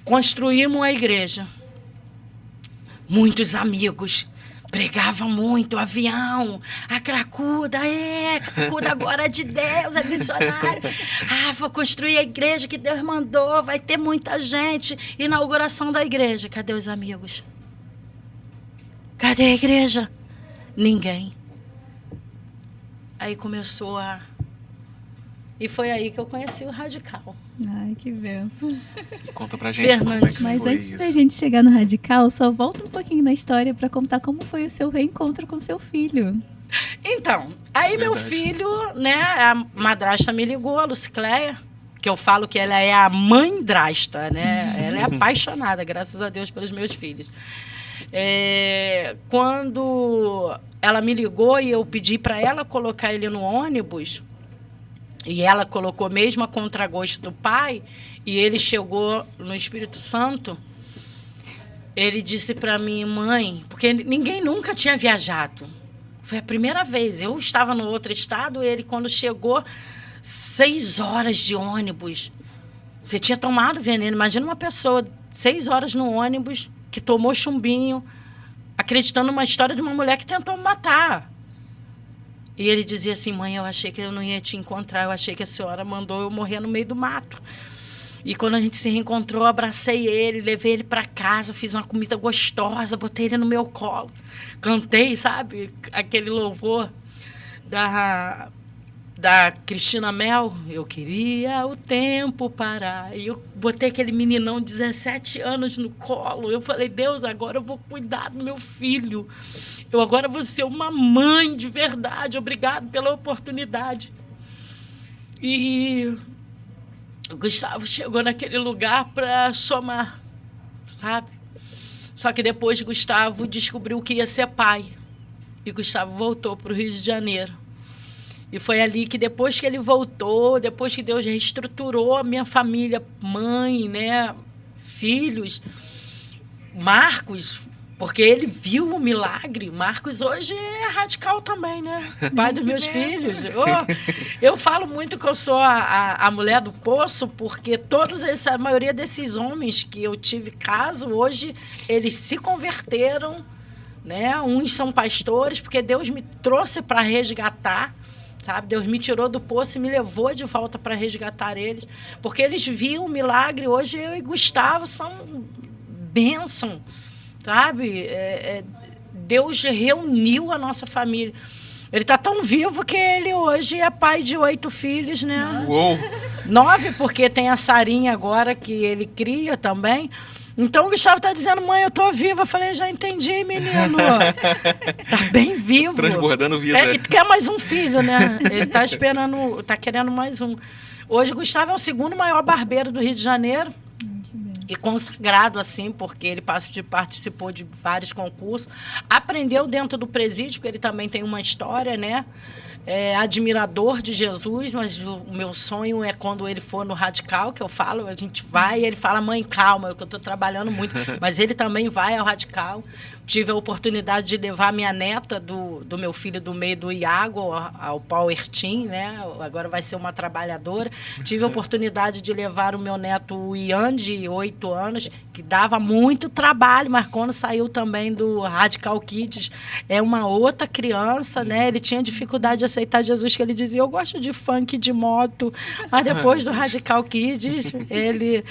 Construímos a igreja. Muitos amigos. Pregava muito, avião, a cracuda agora é de Deus, é missionário. Vou construir a igreja que Deus mandou, vai ter muita gente. Inauguração da igreja, cadê os amigos? Cadê a igreja? Ninguém. Aí começou a... E foi aí que eu conheci o Radical. Ai, que benção. E conta pra gente como é que Mas foi antes isso. da gente chegar no Radical, só volta um pouquinho na história para contar como foi o seu reencontro com seu filho. Então, aí meu filho, né, a madrasta me ligou, a Lucicleia, que eu falo que ela é a mãe-drasta, né? Ela é apaixonada, graças a Deus, pelos meus filhos. Quando ela me ligou e eu pedi para ela colocar ele no ônibus, e ela colocou mesmo a contragosto do pai, e ele chegou no Espírito Santo, ele disse para mim, mãe, porque ninguém nunca tinha viajado. Foi a primeira vez. Eu estava no outro estado, ele, quando chegou, 6 horas de ônibus. Você tinha tomado veneno. Imagina uma pessoa, 6 horas no ônibus, que tomou chumbinho, acreditando numa história de uma mulher que tentou me matar. E ele dizia assim, mãe, eu achei que eu não ia te encontrar, eu achei que a senhora mandou eu morrer no meio do mato. E quando a gente se reencontrou, eu abracei ele, levei ele para casa, fiz uma comida gostosa, botei ele no meu colo. Cantei, sabe, aquele louvor da Cristina Mel, eu queria o tempo parar. E eu botei aquele meninão de 17 anos no colo. Eu falei, Deus, agora eu vou cuidar do meu filho. Eu agora vou ser uma mãe de verdade. Obrigado pela oportunidade. E o Gustavo chegou naquele lugar para somar, sabe? Só que depois Gustavo descobriu que ia ser pai. E Gustavo voltou para o Rio de Janeiro. E foi ali que depois que ele voltou, depois que Deus reestruturou a minha família, mãe, né, filhos, Marcos, porque ele viu o milagre. Marcos hoje é radical também, né? Pai dos meus filhos. Eu falo muito que eu sou a mulher do poço, porque a maioria desses homens que eu tive caso, hoje eles se converteram, né? Uns são pastores, porque Deus me trouxe para resgatar. Sabe? Deus me tirou do poço e me levou de volta para resgatar eles. Porque eles viam o milagre. Hoje eu e Gustavo são bênção. Sabe? Deus reuniu a nossa família. Ele está tão vivo que ele hoje é pai de 8 filhos, né? Uou. 9, porque tem a Sarinha agora, que ele cria também. Então o Gustavo está dizendo, mãe, eu tô viva. Eu falei, já entendi, menino. Tá bem vivo. Transbordando vida. E quer mais um filho, né? Ele tá esperando, tá querendo mais um. Hoje o Gustavo é o 2º maior barbeiro do Rio de Janeiro. E consagrado, assim, porque ele participou de vários concursos. Aprendeu dentro do presídio, porque ele também tem uma história, né? admirador de Jesus, mas o meu sonho é quando ele for no Radical, que eu falo, a gente vai, e ele fala, mãe, calma, que eu estou trabalhando muito, mas ele também vai ao Radical. Tive a oportunidade de levar minha neta do meu filho do meio, do Iago, ao Power Team, né? Agora vai ser uma trabalhadora. Tive a oportunidade de levar o meu neto, o Ian, de 8 anos, que dava muito trabalho, mas quando saiu também do Radical Kids, é uma outra criança, né? Ele tinha dificuldade de aceitar Jesus, que ele dizia, eu gosto de funk, de moto, mas depois do Radical Kids, ele...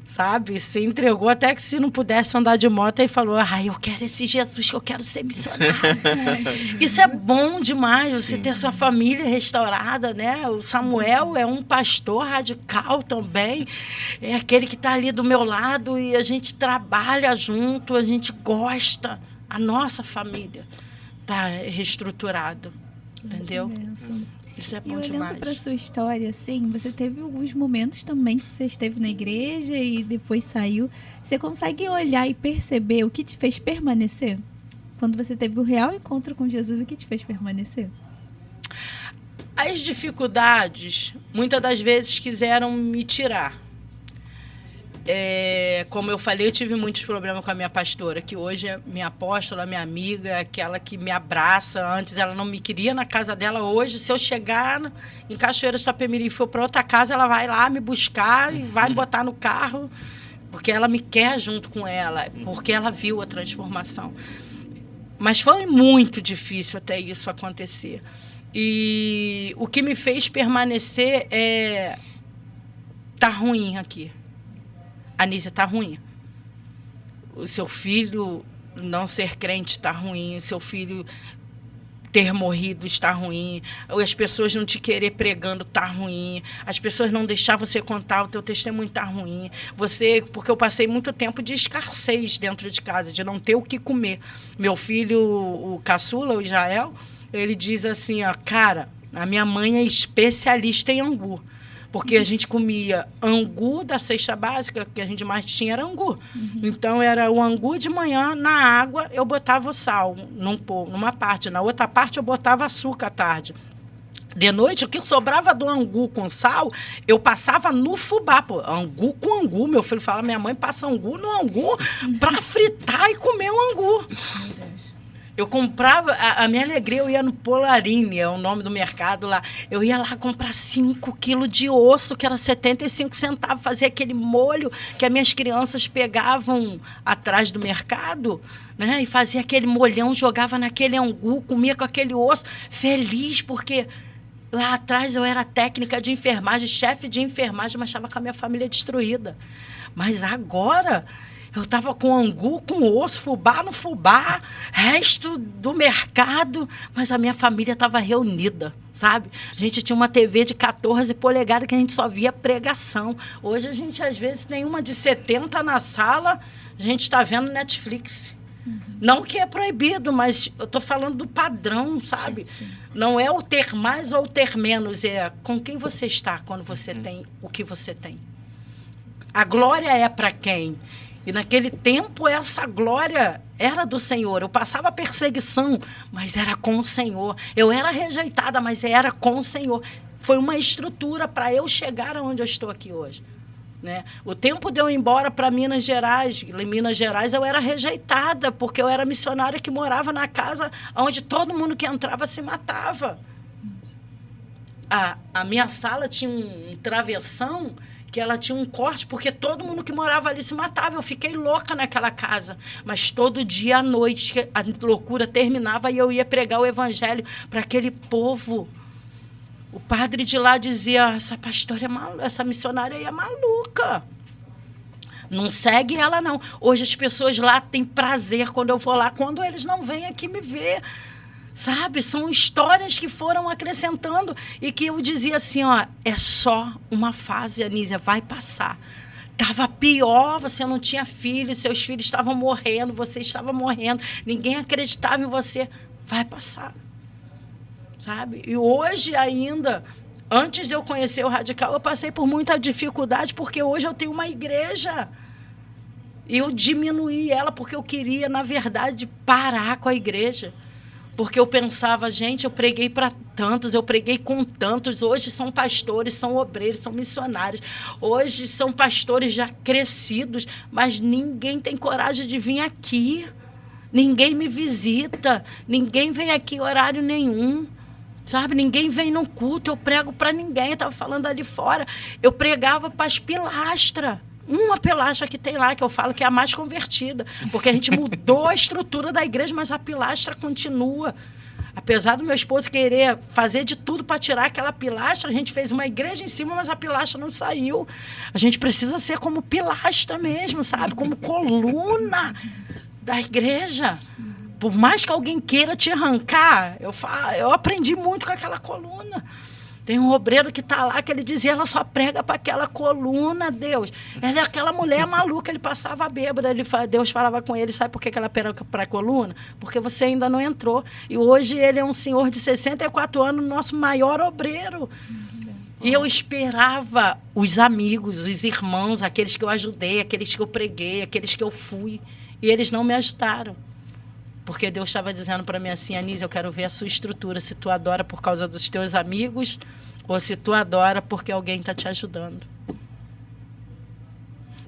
sabe, se entregou, até que se não pudesse andar de moto, ele falou, eu quero esse Jesus, que eu quero ser missionário. Isso é bom demais, você ter sua família restaurada, né? O Samuel é um pastor radical também, é aquele que está ali do meu lado e a gente trabalha junto, a gente gosta, a nossa família está reestruturada, entendeu? Isso é bom demais. E olhando para sua história, assim, você teve alguns momentos também que você esteve na igreja e depois saiu. Você consegue olhar e perceber o que te fez permanecer? Quando você teve o real encontro com Jesus, o que te fez permanecer? As dificuldades, muitas das vezes, quiseram me tirar. Como eu falei, eu tive muitos problemas com a minha pastora, que hoje é minha apóstola, minha amiga, aquela que me abraça. Antes ela não me queria na casa dela. Hoje, se eu chegar em Cachoeira de Itapemirim e for para outra casa, ela vai lá me buscar e vai me botar no carro, porque ela me quer junto com ela, porque ela viu a transformação. Mas foi muito difícil até isso acontecer. E o que me fez permanecer tá ruim aqui. Anísia, está ruim. O seu filho não ser crente está ruim. O seu filho ter morrido está ruim. As pessoas não te querer pregando está ruim. As pessoas não deixar você contar o teu testemunho está ruim. Porque eu passei muito tempo de escassez dentro de casa, de não ter o que comer. Meu filho, o caçula, o Israel, ele diz assim, cara, a minha mãe é especialista em angu. Porque a gente comia angu da cesta básica, que a gente mais tinha era angu. Então, era o angu de manhã, na água, eu botava o sal numa parte. Na outra parte, eu botava açúcar à tarde. De noite, o que sobrava do angu com sal, eu passava no fubá. Pô, angu com angu. Meu filho fala, minha mãe passa angu no angu para fritar e comer o angu. Meu Deus. Eu comprava, a minha alegria, eu ia no Polarini, é o nome do mercado lá. Eu ia lá comprar 5 quilos de osso, que era 75 centavos, fazer aquele molho que as minhas crianças pegavam atrás do mercado, né? E fazia aquele molhão, jogava naquele angu, comia com aquele osso, feliz, porque lá atrás eu era técnica de enfermagem, chefe de enfermagem, mas estava com a minha família destruída. Mas agora... eu estava com angu, com osso, fubá no fubá, resto do mercado, mas a minha família estava reunida, sabe? A gente tinha uma TV de 14 polegadas que a gente só via pregação. Hoje a gente, às vezes, tem uma de 70 na sala, a gente está vendo Netflix. Não que é proibido, mas eu estou falando do padrão, sabe? Sim. Não é o ter mais ou o ter menos, é com quem você está quando você tem o que você tem. A glória é para quem? E naquele tempo, essa glória era do Senhor. Eu passava perseguição, mas era com o Senhor. Eu era rejeitada, mas era com o Senhor. Foi uma estrutura para eu chegar aonde eu estou aqui hoje. Né? O tempo de eu ir embora para Minas Gerais, em Minas Gerais eu era rejeitada, porque eu era missionária que morava na casa onde todo mundo que entrava se matava. A minha sala tinha um travessão, que ela tinha um corte, porque todo mundo que morava ali se matava. Eu fiquei louca naquela casa. Mas todo dia à noite, a loucura terminava e eu ia pregar o evangelho para aquele povo. O padre de lá dizia, essa pastora é maluca, essa missionária aí é maluca. Não segue ela, não. Hoje as pessoas lá têm prazer quando eu vou lá, quando eles não vêm aqui me ver. Sabe? São histórias que foram acrescentando e que eu dizia assim, é só uma fase, Anísia, vai passar. Estava pior, você não tinha filhos, seus filhos estavam morrendo, você estava morrendo, ninguém acreditava em você. Vai passar. Sabe? E hoje ainda, antes de eu conhecer o Radical, eu passei por muita dificuldade, porque hoje eu tenho uma igreja. E eu diminuí ela porque eu queria, na verdade, parar com a igreja. Porque eu pensava, gente, eu preguei para tantos, eu preguei com tantos. Hoje são pastores, são obreiros, são missionários. Hoje são pastores já crescidos, mas ninguém tem coragem de vir aqui. Ninguém me visita, ninguém vem aqui em horário nenhum. Sabe, ninguém vem no culto, eu prego para ninguém. Eu estava falando ali fora, eu pregava para as pilastras. Uma pilastra que tem lá, que eu falo que é a mais convertida, porque a gente mudou a estrutura da igreja, mas a pilastra continua. Apesar do meu esposo querer fazer de tudo para tirar aquela pilastra, a gente fez uma igreja em cima, mas a pilastra não saiu. A gente precisa ser como pilastra mesmo, sabe? Como coluna da igreja. Por mais que alguém queira te arrancar, eu aprendi muito com aquela coluna. Tem um obreiro que está lá, que ele dizia, ela só prega para aquela coluna, Deus. Ela é aquela mulher maluca, ele passava bêbado, Deus falava com ele, sabe por que ela prega para a coluna? Porque você ainda não entrou. E hoje ele é um senhor de 64 anos, nosso maior obreiro. E eu esperava os amigos, os irmãos, aqueles que eu ajudei, aqueles que eu preguei, aqueles que eu fui. E eles não me ajudaram. Porque Deus estava dizendo para mim assim, Anísia, eu quero ver a sua estrutura, se tu adora por causa dos teus amigos ou se tu adora porque alguém está te ajudando.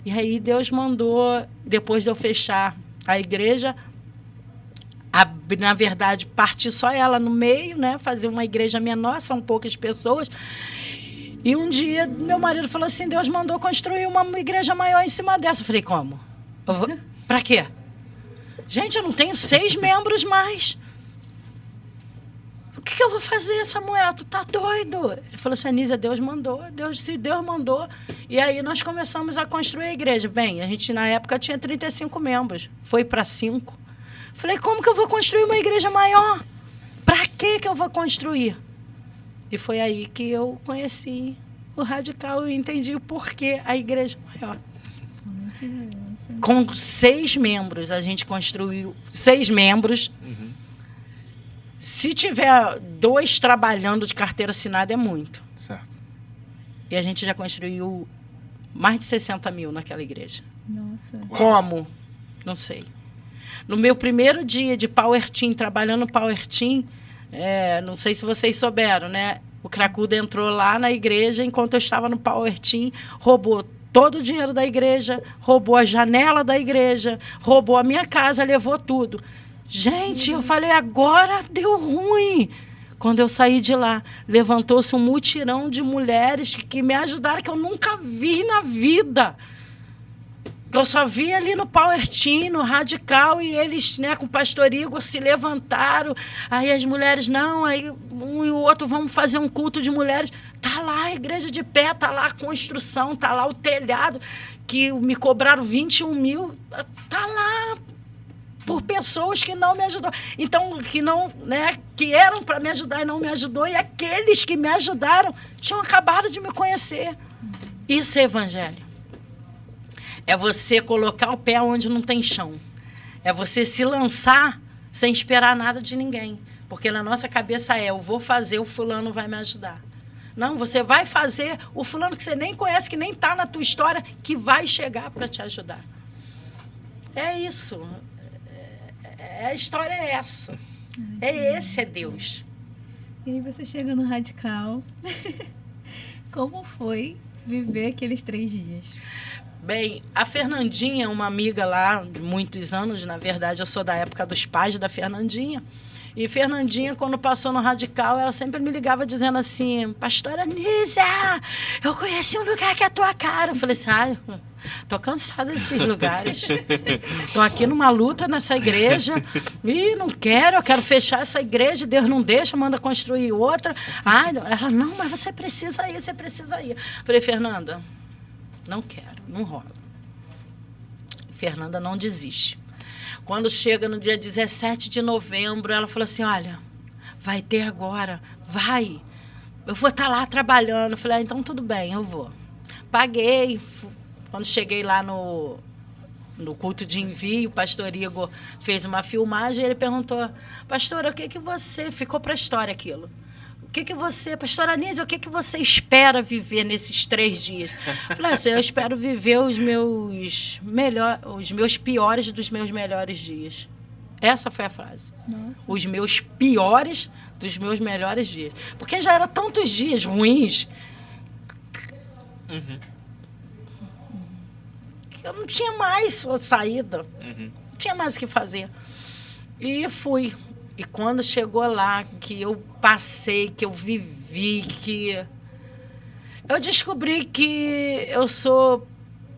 E aí Deus mandou, depois de eu fechar a igreja, na verdade, partir só ela no meio, né? Fazer uma igreja menor, são poucas pessoas. E um dia meu marido falou assim, Deus mandou construir uma igreja maior em cima dessa. Eu falei, como? Para quê? Gente, eu não tenho 6 membros mais. O que eu vou fazer, Samuel? Tu tá doido? Ele falou assim, Anísia, Deus mandou. Se Deus mandou. E aí nós começamos a construir a igreja. Bem, a gente na época tinha 35 membros. Foi para 5. Falei, como que eu vou construir uma igreja maior? Para que eu vou construir? E foi aí que eu conheci o Radical e entendi o porquê a igreja maior. Com 6 membros, a gente construiu 6 membros. Uhum. Se tiver 2 trabalhando de carteira assinada, é muito. Certo. E a gente já construiu mais de 60 mil naquela igreja. Nossa. Como? Não sei. No meu primeiro dia de Power Team, trabalhando no Power Team, não sei se vocês souberam, né? O cracudo entrou lá na igreja enquanto eu estava no Power Team, roubou todo o dinheiro da igreja, roubou a janela da igreja, roubou a minha casa, levou tudo. Gente, eu falei, agora deu ruim. Quando eu saí de lá, levantou-se um mutirão de mulheres que me ajudaram, que eu nunca vi na vida. Eu só vi ali no Power Team, no Radical, e eles, né, com o pastor Igor, se levantaram. Aí as mulheres, não, aí um e o outro, vamos fazer um culto de mulheres. Tá lá a igreja de pé, tá lá a construção, tá lá o telhado, que me cobraram 21 mil. Tá lá por pessoas que não me ajudaram. Então, que não, né, que eram para me ajudar e não me ajudou, e aqueles que me ajudaram tinham acabado de me conhecer. Isso é evangelho. É você colocar o pé onde não tem chão. É você se lançar sem esperar nada de ninguém. Porque na nossa cabeça eu vou fazer, o fulano vai me ajudar. Não, você vai fazer, o fulano que você nem conhece, que nem está na tua história, que vai chegar para te ajudar. É isso. A história é essa. Esse é Deus. E aí você chega no Radical. Como foi viver aqueles 3 dias? Bem, a Fernandinha, uma amiga lá de muitos anos, na verdade eu sou da época dos pais da Fernandinha, e Fernandinha, quando passou no Radical, ela sempre me ligava dizendo assim, pastora Anísia, eu conheci um lugar que é a tua cara. Eu falei assim, tô cansada desses lugares. Tô aqui numa luta nessa igreja, e não quero, eu quero fechar essa igreja, Deus não deixa, manda construir outra. Ela, não, mas você precisa ir, você precisa ir. Eu falei, Fernanda, não quero, não rola. Fernanda não desiste. Quando chega no dia 17 de novembro, ela falou assim, olha, vai ter agora, vai. Eu vou estar lá trabalhando. Eu falei, então tudo bem, eu vou. Paguei. Quando cheguei lá no culto de envio, o pastor Igor fez uma filmagem, ele perguntou, pastora, o que você... Ficou para a história aquilo. O que você, pastora Anísia, o que você espera viver nesses 3 dias? Eu falei assim, eu espero viver os meus piores dos meus melhores dias. Essa foi a frase. Nossa. Os meus piores dos meus melhores dias. Porque já eram tantos dias ruins que eu não tinha mais saída. Não tinha mais o que fazer. E fui. E quando chegou lá, que eu passei, que eu vivi, que eu descobri que eu sou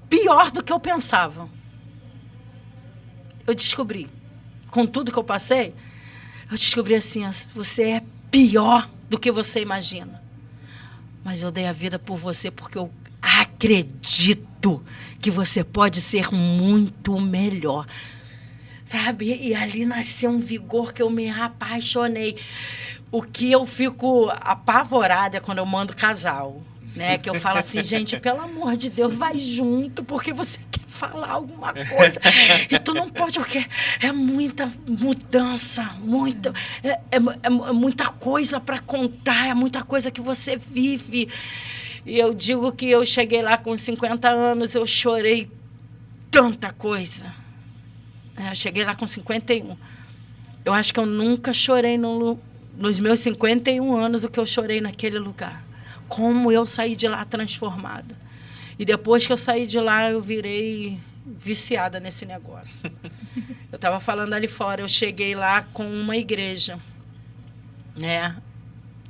pior do que eu pensava. Eu descobri. Com tudo que eu passei, eu descobri assim, você é pior do que você imagina. Mas eu dei a vida por você porque eu acredito que você pode ser muito melhor. Sabe? E ali nasceu um vigor que eu me apaixonei. O que eu fico apavorada é quando eu mando casal, né? Que eu falo assim, gente, pelo amor de Deus, vai junto, porque você quer falar alguma coisa. E tu não pode, porque é muita mudança, muita coisa para contar, é muita coisa que você vive. E eu digo que eu cheguei lá com 50 anos, eu chorei tanta coisa. Eu cheguei lá com 51. Eu acho que eu nunca chorei nos meus 51 anos o que eu chorei naquele lugar. Como eu saí de lá transformada. E depois que eu saí de lá, eu virei viciada nesse negócio. Eu estava falando ali fora, eu cheguei lá com uma igreja, né,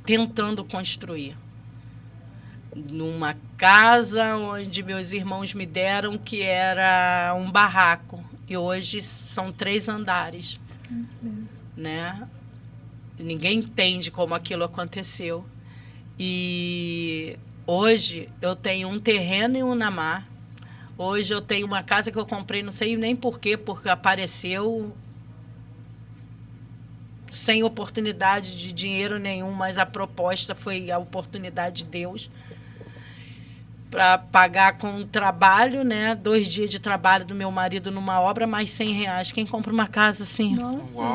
tentando construir. Numa casa onde meus irmãos me deram, que era um barraco. E hoje são 3 andares, né? Ninguém entende como aquilo aconteceu. E hoje eu tenho um terreno em Unamar. Hoje eu tenho uma casa que eu comprei, não sei nem porquê, porque apareceu sem oportunidade de dinheiro nenhum, mas a proposta foi a oportunidade de Deus para pagar com trabalho, né? 2 dias de trabalho do meu marido numa obra, mais R$100. Quem compra uma casa assim,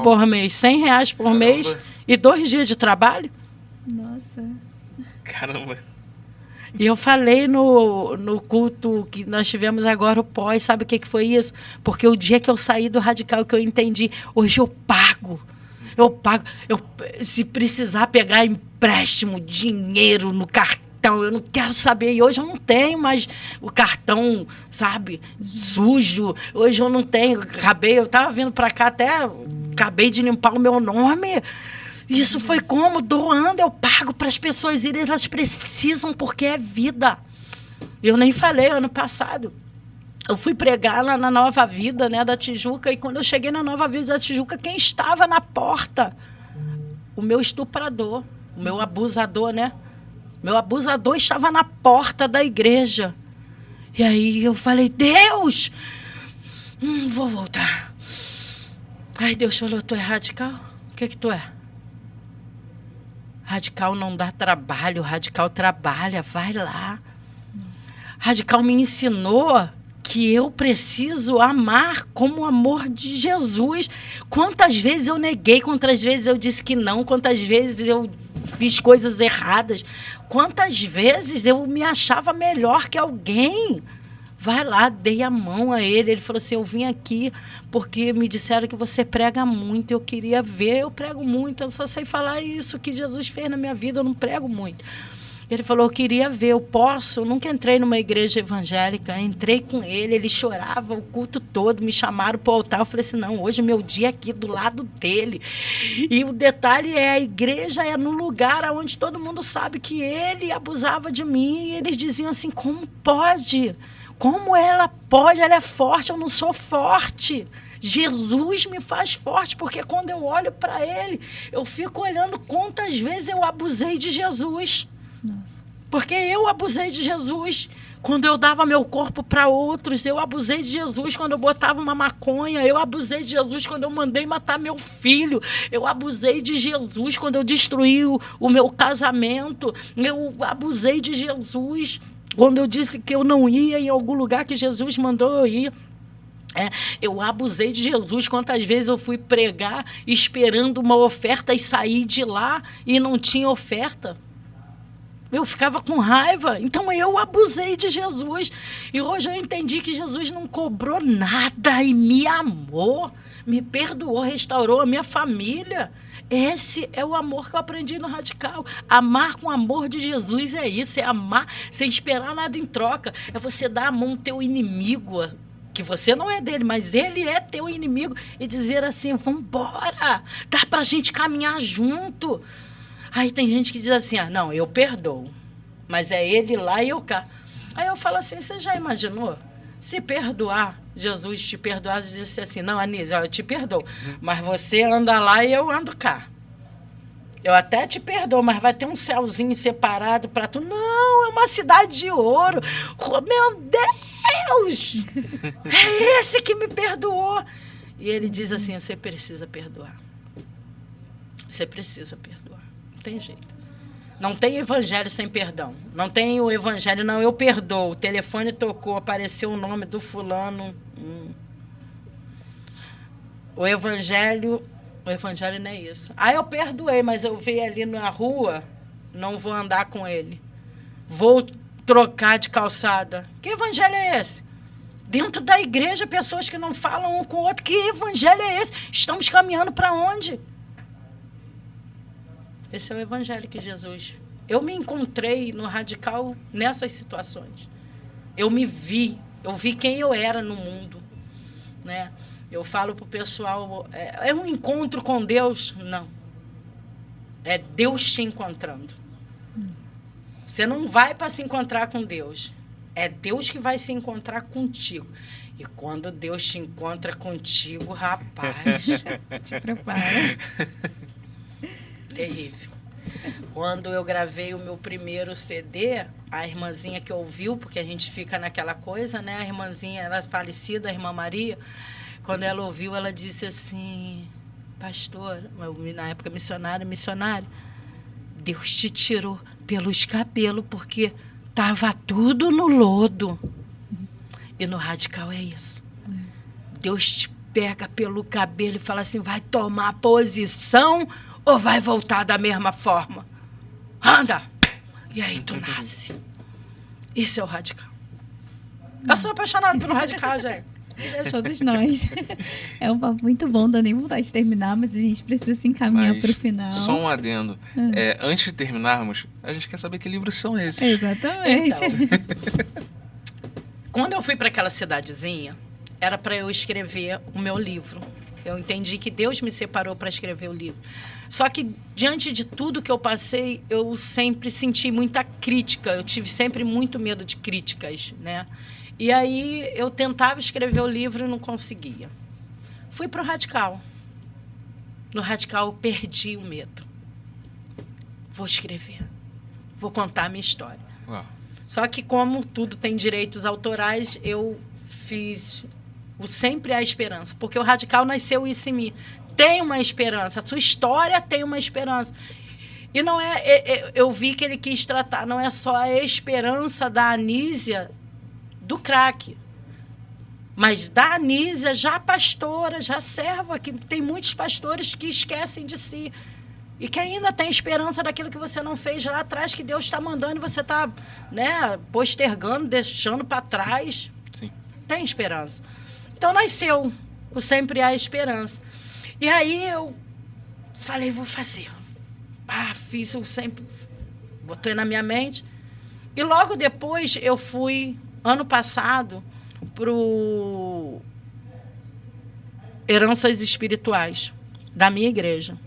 por mês? R$100 por mês e 2 dias de trabalho? Nossa. Caramba. E eu falei no culto que nós tivemos agora, o pós, sabe o que foi isso? Porque o dia que eu saí do radical, que eu entendi, hoje eu pago. Se precisar pegar empréstimo, dinheiro no cartão, eu não quero saber. E hoje eu não tenho mais o cartão, sabe, sujo. Hoje eu não tenho. Eu estava vindo para cá, acabei de limpar o meu nome. Isso foi como? Doando, eu pago para as pessoas irem, elas precisam, porque é vida. Eu nem falei ano passado. Eu fui pregar lá na Nova Vida, né, da Tijuca, e quando eu cheguei na Nova Vida da Tijuca, quem estava na porta? O meu estuprador, o meu abusador, né? Meu abusador estava na porta da igreja. E aí eu falei, Deus, vou voltar. Aí Deus falou, tu é radical? O que tu é? Radical não dá trabalho, radical trabalha, vai lá. Radical me ensinou que eu preciso amar como o amor de Jesus. Quantas vezes eu neguei, quantas vezes eu disse que não, quantas vezes eu fiz coisas erradas, quantas vezes eu me achava melhor que alguém. Vai lá, dei a mão a ele. Ele falou assim, eu vim aqui porque me disseram que você prega muito. Eu queria ver, eu prego muito. Eu só sei falar isso que Jesus fez na minha vida, eu não prego muito. Ele falou, eu queria ver, eu posso. Eu nunca entrei numa igreja evangélica, entrei com ele chorava o culto todo, me chamaram para o altar. Eu falei assim, não, hoje é meu dia aqui do lado dele. E o detalhe é, a igreja é no lugar onde todo mundo sabe que ele abusava de mim. E eles diziam assim, como pode? Como ela pode? Ela é forte, eu não sou forte. Jesus me faz forte, porque quando eu olho para ele, eu fico olhando quantas vezes eu abusei de Jesus. Nossa. Porque eu abusei de Jesus quando eu dava meu corpo para outros, eu abusei de Jesus quando eu botava uma maconha, eu abusei de Jesus quando eu mandei matar meu filho, eu abusei de Jesus quando eu destruí o meu casamento, eu abusei de Jesus quando eu disse que eu não ia em algum lugar que Jesus mandou eu ir. Eu abusei de Jesus quantas vezes eu fui pregar esperando uma oferta e saí de lá e não tinha oferta. Eu ficava com raiva. Então eu abusei de Jesus. E hoje eu entendi que Jesus não cobrou nada e me amou, me perdoou, restaurou a minha família. Esse é o amor que eu aprendi no Radical. Amar com o amor de Jesus é isso, é amar sem esperar nada em troca. É você dar a mão ao teu inimigo, que você não é dele, mas ele é teu inimigo, e dizer assim, vamos embora, dá pra gente caminhar junto. Aí tem gente que diz assim, não, eu perdoo, mas é ele lá e eu cá. Aí eu falo assim, você já imaginou? Se perdoar, Jesus te perdoar, e disse assim, não, Anísia, eu te perdoo, mas você anda lá e eu ando cá. Eu até te perdoo, mas vai ter um céuzinho separado para tu. Não, é uma cidade de ouro. Oh, meu Deus! É esse que me perdoou. E ele diz assim, você precisa perdoar. Você precisa perdoar. Não tem jeito. Não tem evangelho sem perdão. Não tem o evangelho, não, eu perdoo. O telefone tocou, apareceu o nome do fulano. O evangelho não é isso. Eu perdoei, mas eu vi ali na rua, não vou andar com ele. Vou trocar de calçada. Que evangelho é esse? Dentro da igreja, pessoas que não falam um com o outro. Que evangelho é esse? Estamos caminhando para onde? Esse é o evangelho que Jesus... Eu me encontrei no Radical nessas situações. Eu me vi. Eu vi quem eu era no mundo. Né? Eu falo para o pessoal, é um encontro com Deus? Não. É Deus te encontrando. Você não vai para se encontrar com Deus. É Deus que vai se encontrar contigo. E quando Deus te encontra contigo, rapaz... Te prepara. Terrível. Quando eu gravei o meu primeiro CD, a irmãzinha que ouviu, porque a gente fica naquela coisa, né? A irmãzinha, ela é falecida, a irmã Maria, quando ela ouviu, ela disse assim, pastor, na época missionário, Deus te tirou pelos cabelos, porque estava tudo no lodo. E no Radical é isso. Deus te pega pelo cabelo e fala assim, vai tomar posição ou vai voltar da mesma forma? Anda! E aí tu nasce. Isso é o Radical. Eu sou apaixonada pelo Radical, gente. Todos nós. É um papo muito bom, dá nem vontade de terminar, mas a gente precisa se encaminhar para o final. Só um adendo. Antes de terminarmos, a gente quer saber que livros são esses. Exatamente. Então, quando eu fui para aquela cidadezinha, era para eu escrever o meu livro. Eu entendi que Deus me separou para escrever o livro. Só que, diante de tudo que eu passei, eu sempre senti muita crítica. Eu tive sempre muito medo de críticas, né? E aí eu tentava escrever o livro e não conseguia. Fui para o Radical. No Radical eu perdi o medo. Vou escrever. Vou contar a minha história. Uau. Só que como tudo tem direitos autorais, eu fiz o Sempre Há Esperança. Porque o Radical nasceu isso em mim. Tem uma esperança. A sua história tem uma esperança. E não eu vi que ele quis tratar, não é só a esperança da Anísia do crack, mas da Anísia já pastora, já serva, que tem muitos pastores que esquecem de si e que ainda tem esperança daquilo que você não fez lá atrás, que Deus está mandando e você está, né, postergando, deixando para trás. Sim. Tem esperança. Então nasceu o Sempre Há Esperança. E aí eu falei, vou fazer. Fiz o sempre, botei na minha mente. E logo depois eu fui, ano passado, para o Heranças Espirituais da minha igreja.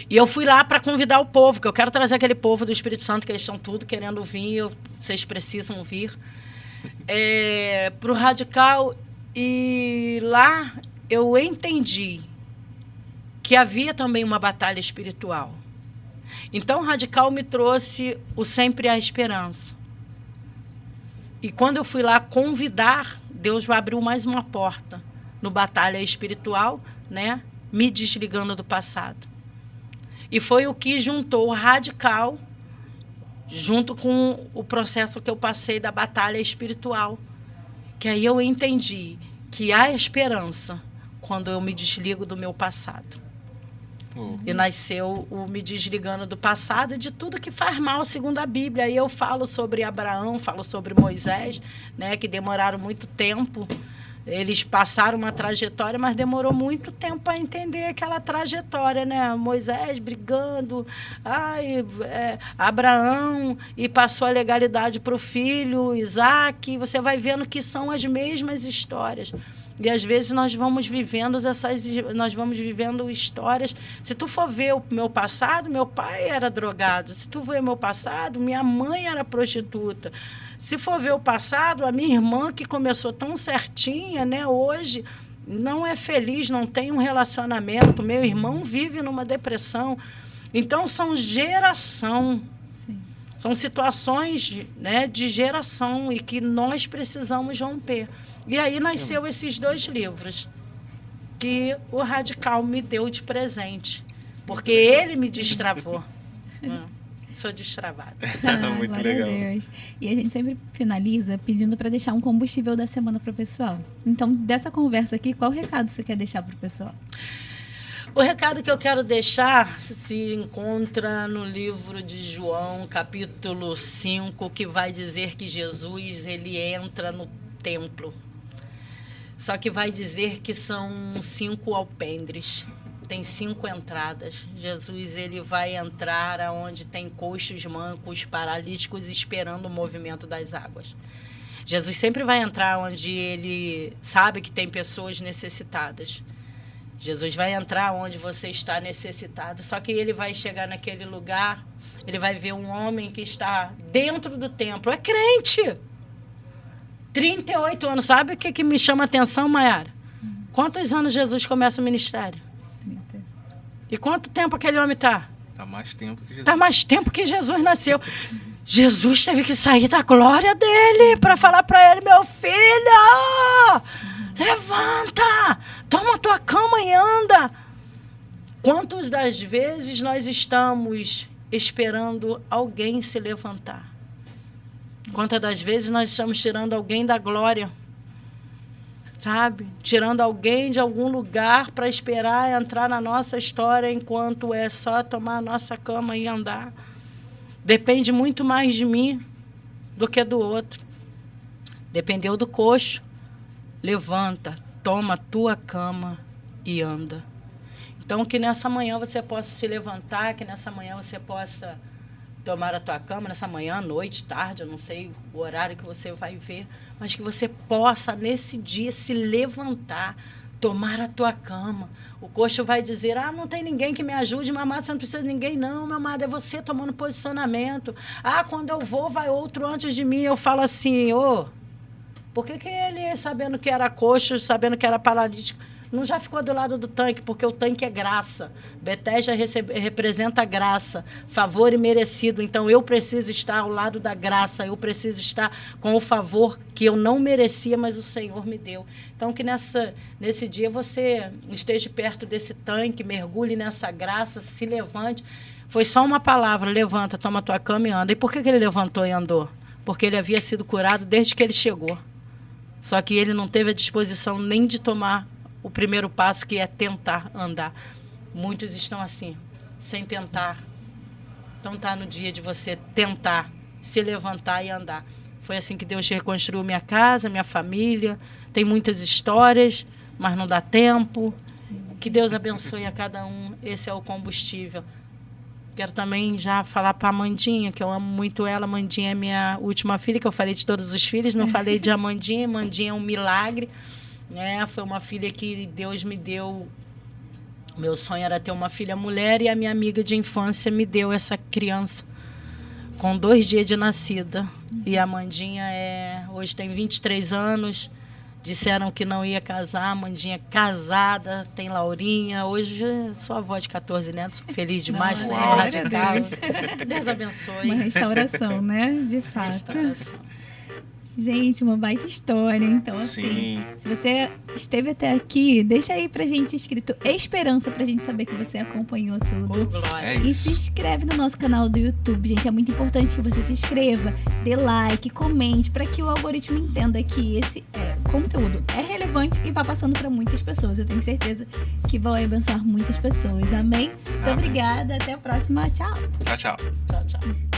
E eu fui lá para convidar o povo, que eu quero trazer aquele povo do Espírito Santo, que eles estão tudo querendo vir, vocês precisam vir, para o Radical. E lá eu entendi que havia também uma batalha espiritual. Então, o Radical me trouxe o Sempre Há Esperança. E quando eu fui lá convidar, Deus abriu mais uma porta no Batalha Espiritual, né? Me desligando do passado. E foi o que juntou o Radical junto com o processo que eu passei da batalha espiritual. Que aí eu entendi que há esperança quando eu me desligo do meu passado. E nasceu o Me Desligando do Passado e de tudo que faz mal, segundo a Bíblia. Aí eu falo sobre Abraão, falo sobre Moisés, né, que demoraram muito tempo. Eles passaram uma trajetória, mas demorou muito tempo para entender aquela trajetória, né? Moisés brigando, Abraão, e passou a legalidade para o filho, Isaac. Você vai vendo que são as mesmas histórias. E às vezes nós vamos vivendo histórias. Se tu for ver o meu passado, meu pai era drogado. Se tu ver o meu passado, minha mãe era prostituta. Se for ver o passado, a minha irmã, que começou tão certinha, né, hoje não é feliz, não tem um relacionamento. Meu irmão vive numa depressão. Então, são geração. Sim. São situações, né, de geração e que nós precisamos romper. E aí nasceu esses 2 livros que o Radical me deu de presente, porque ele me destravou. Sou destravada. Muito glória legal. a Deus. E a gente sempre finaliza pedindo para deixar um combustível da semana para o pessoal. Então, dessa conversa aqui, qual recado você quer deixar para o pessoal? O recado que eu quero deixar se encontra no livro de João, capítulo 5, que vai dizer que Jesus ele entra no templo. Só que vai dizer que são 5 alpendres. Tem 5 entradas. Jesus ele vai entrar aonde tem coxos, mancos, paralíticos esperando o movimento das águas. Jesus sempre vai entrar onde ele sabe que tem pessoas necessitadas. Jesus vai entrar onde você está necessitado. Só que ele vai chegar naquele lugar, ele vai ver um homem que está dentro do templo. É crente! 38 anos. Sabe o que me chama a atenção, Maiara? Quantos anos Jesus começa o ministério? E quanto tempo aquele homem está? Está mais tempo que Jesus. Está mais tempo que Jesus nasceu. Jesus teve que sair da glória dele para falar para ele: meu filho, levanta, toma tua cama e anda. Quantas das vezes nós estamos esperando alguém se levantar? Quantas das vezes nós estamos tirando alguém da glória? Sabe? Tirando alguém de algum lugar para esperar entrar na nossa história, enquanto é só tomar a nossa cama e andar. Depende muito mais de mim do que do outro. Dependeu do coxo, levanta, toma a tua cama e anda. Então, que nessa manhã você possa se levantar, que nessa manhã você possa tomar a tua cama, nessa manhã, noite, tarde, eu não sei o horário que você vai ver, mas que você possa, nesse dia, se levantar, tomar a tua cama. O coxo vai dizer: não tem ninguém que me ajude, meu amado, você não precisa de ninguém, não, meu amado, é você tomando posicionamento. Quando eu vou, vai outro antes de mim. Eu falo assim: por que ele, sabendo que era coxo, sabendo que era paralítico, não já ficou do lado do tanque? Porque o tanque é graça. Betesda representa graça, favor imerecido. Então, eu preciso estar ao lado da graça. Eu preciso estar com o favor que eu não merecia, mas o Senhor me deu. Então, que nesse dia você esteja perto desse tanque, mergulhe nessa graça, se levante. Foi só uma palavra: levanta, toma a tua cama e anda. E por que ele levantou e andou? Porque ele havia sido curado desde que ele chegou. Só que ele não teve a disposição nem de tomar o primeiro passo, que é tentar andar. Muitos estão assim, sem tentar. Então está no dia de você tentar se levantar e andar. Foi assim que Deus reconstruiu minha casa, minha família. Tem muitas histórias, mas não dá tempo. Que Deus abençoe a cada um. Esse é o combustível. Quero também já falar para a Amandinha, que eu amo muito ela. Amandinha é minha última filha, que eu falei de todos os filhos, não falei de Amandinha. Amandinha é um milagre. Foi uma filha que Deus me deu. Meu sonho era ter uma filha mulher, e a minha amiga de infância me deu essa criança com 2 dias de nascida. E a Amandinha hoje tem 23 anos. Disseram que não ia casar. A Amandinha é casada, tem Laurinha. Hoje sou avó de 14 netos, sou feliz demais, Senhor Radical. Que Deus abençoe. Uma restauração, né? De fato. Restauração. Gente, uma baita história. Então, assim, Sim. se você esteve até aqui, deixa aí pra gente escrito Esperança, pra gente saber que você acompanhou tudo. Glória. E se inscreve no nosso canal do YouTube, gente. É muito importante que você se inscreva, dê like, comente, pra que o algoritmo entenda que esse é conteúdo é relevante e vai passando para muitas pessoas. Eu tenho certeza que vai abençoar muitas pessoas. Amém? Muito Amém. obrigada. Até a próxima. Tchau. Tchau, tchau. Tchau, tchau.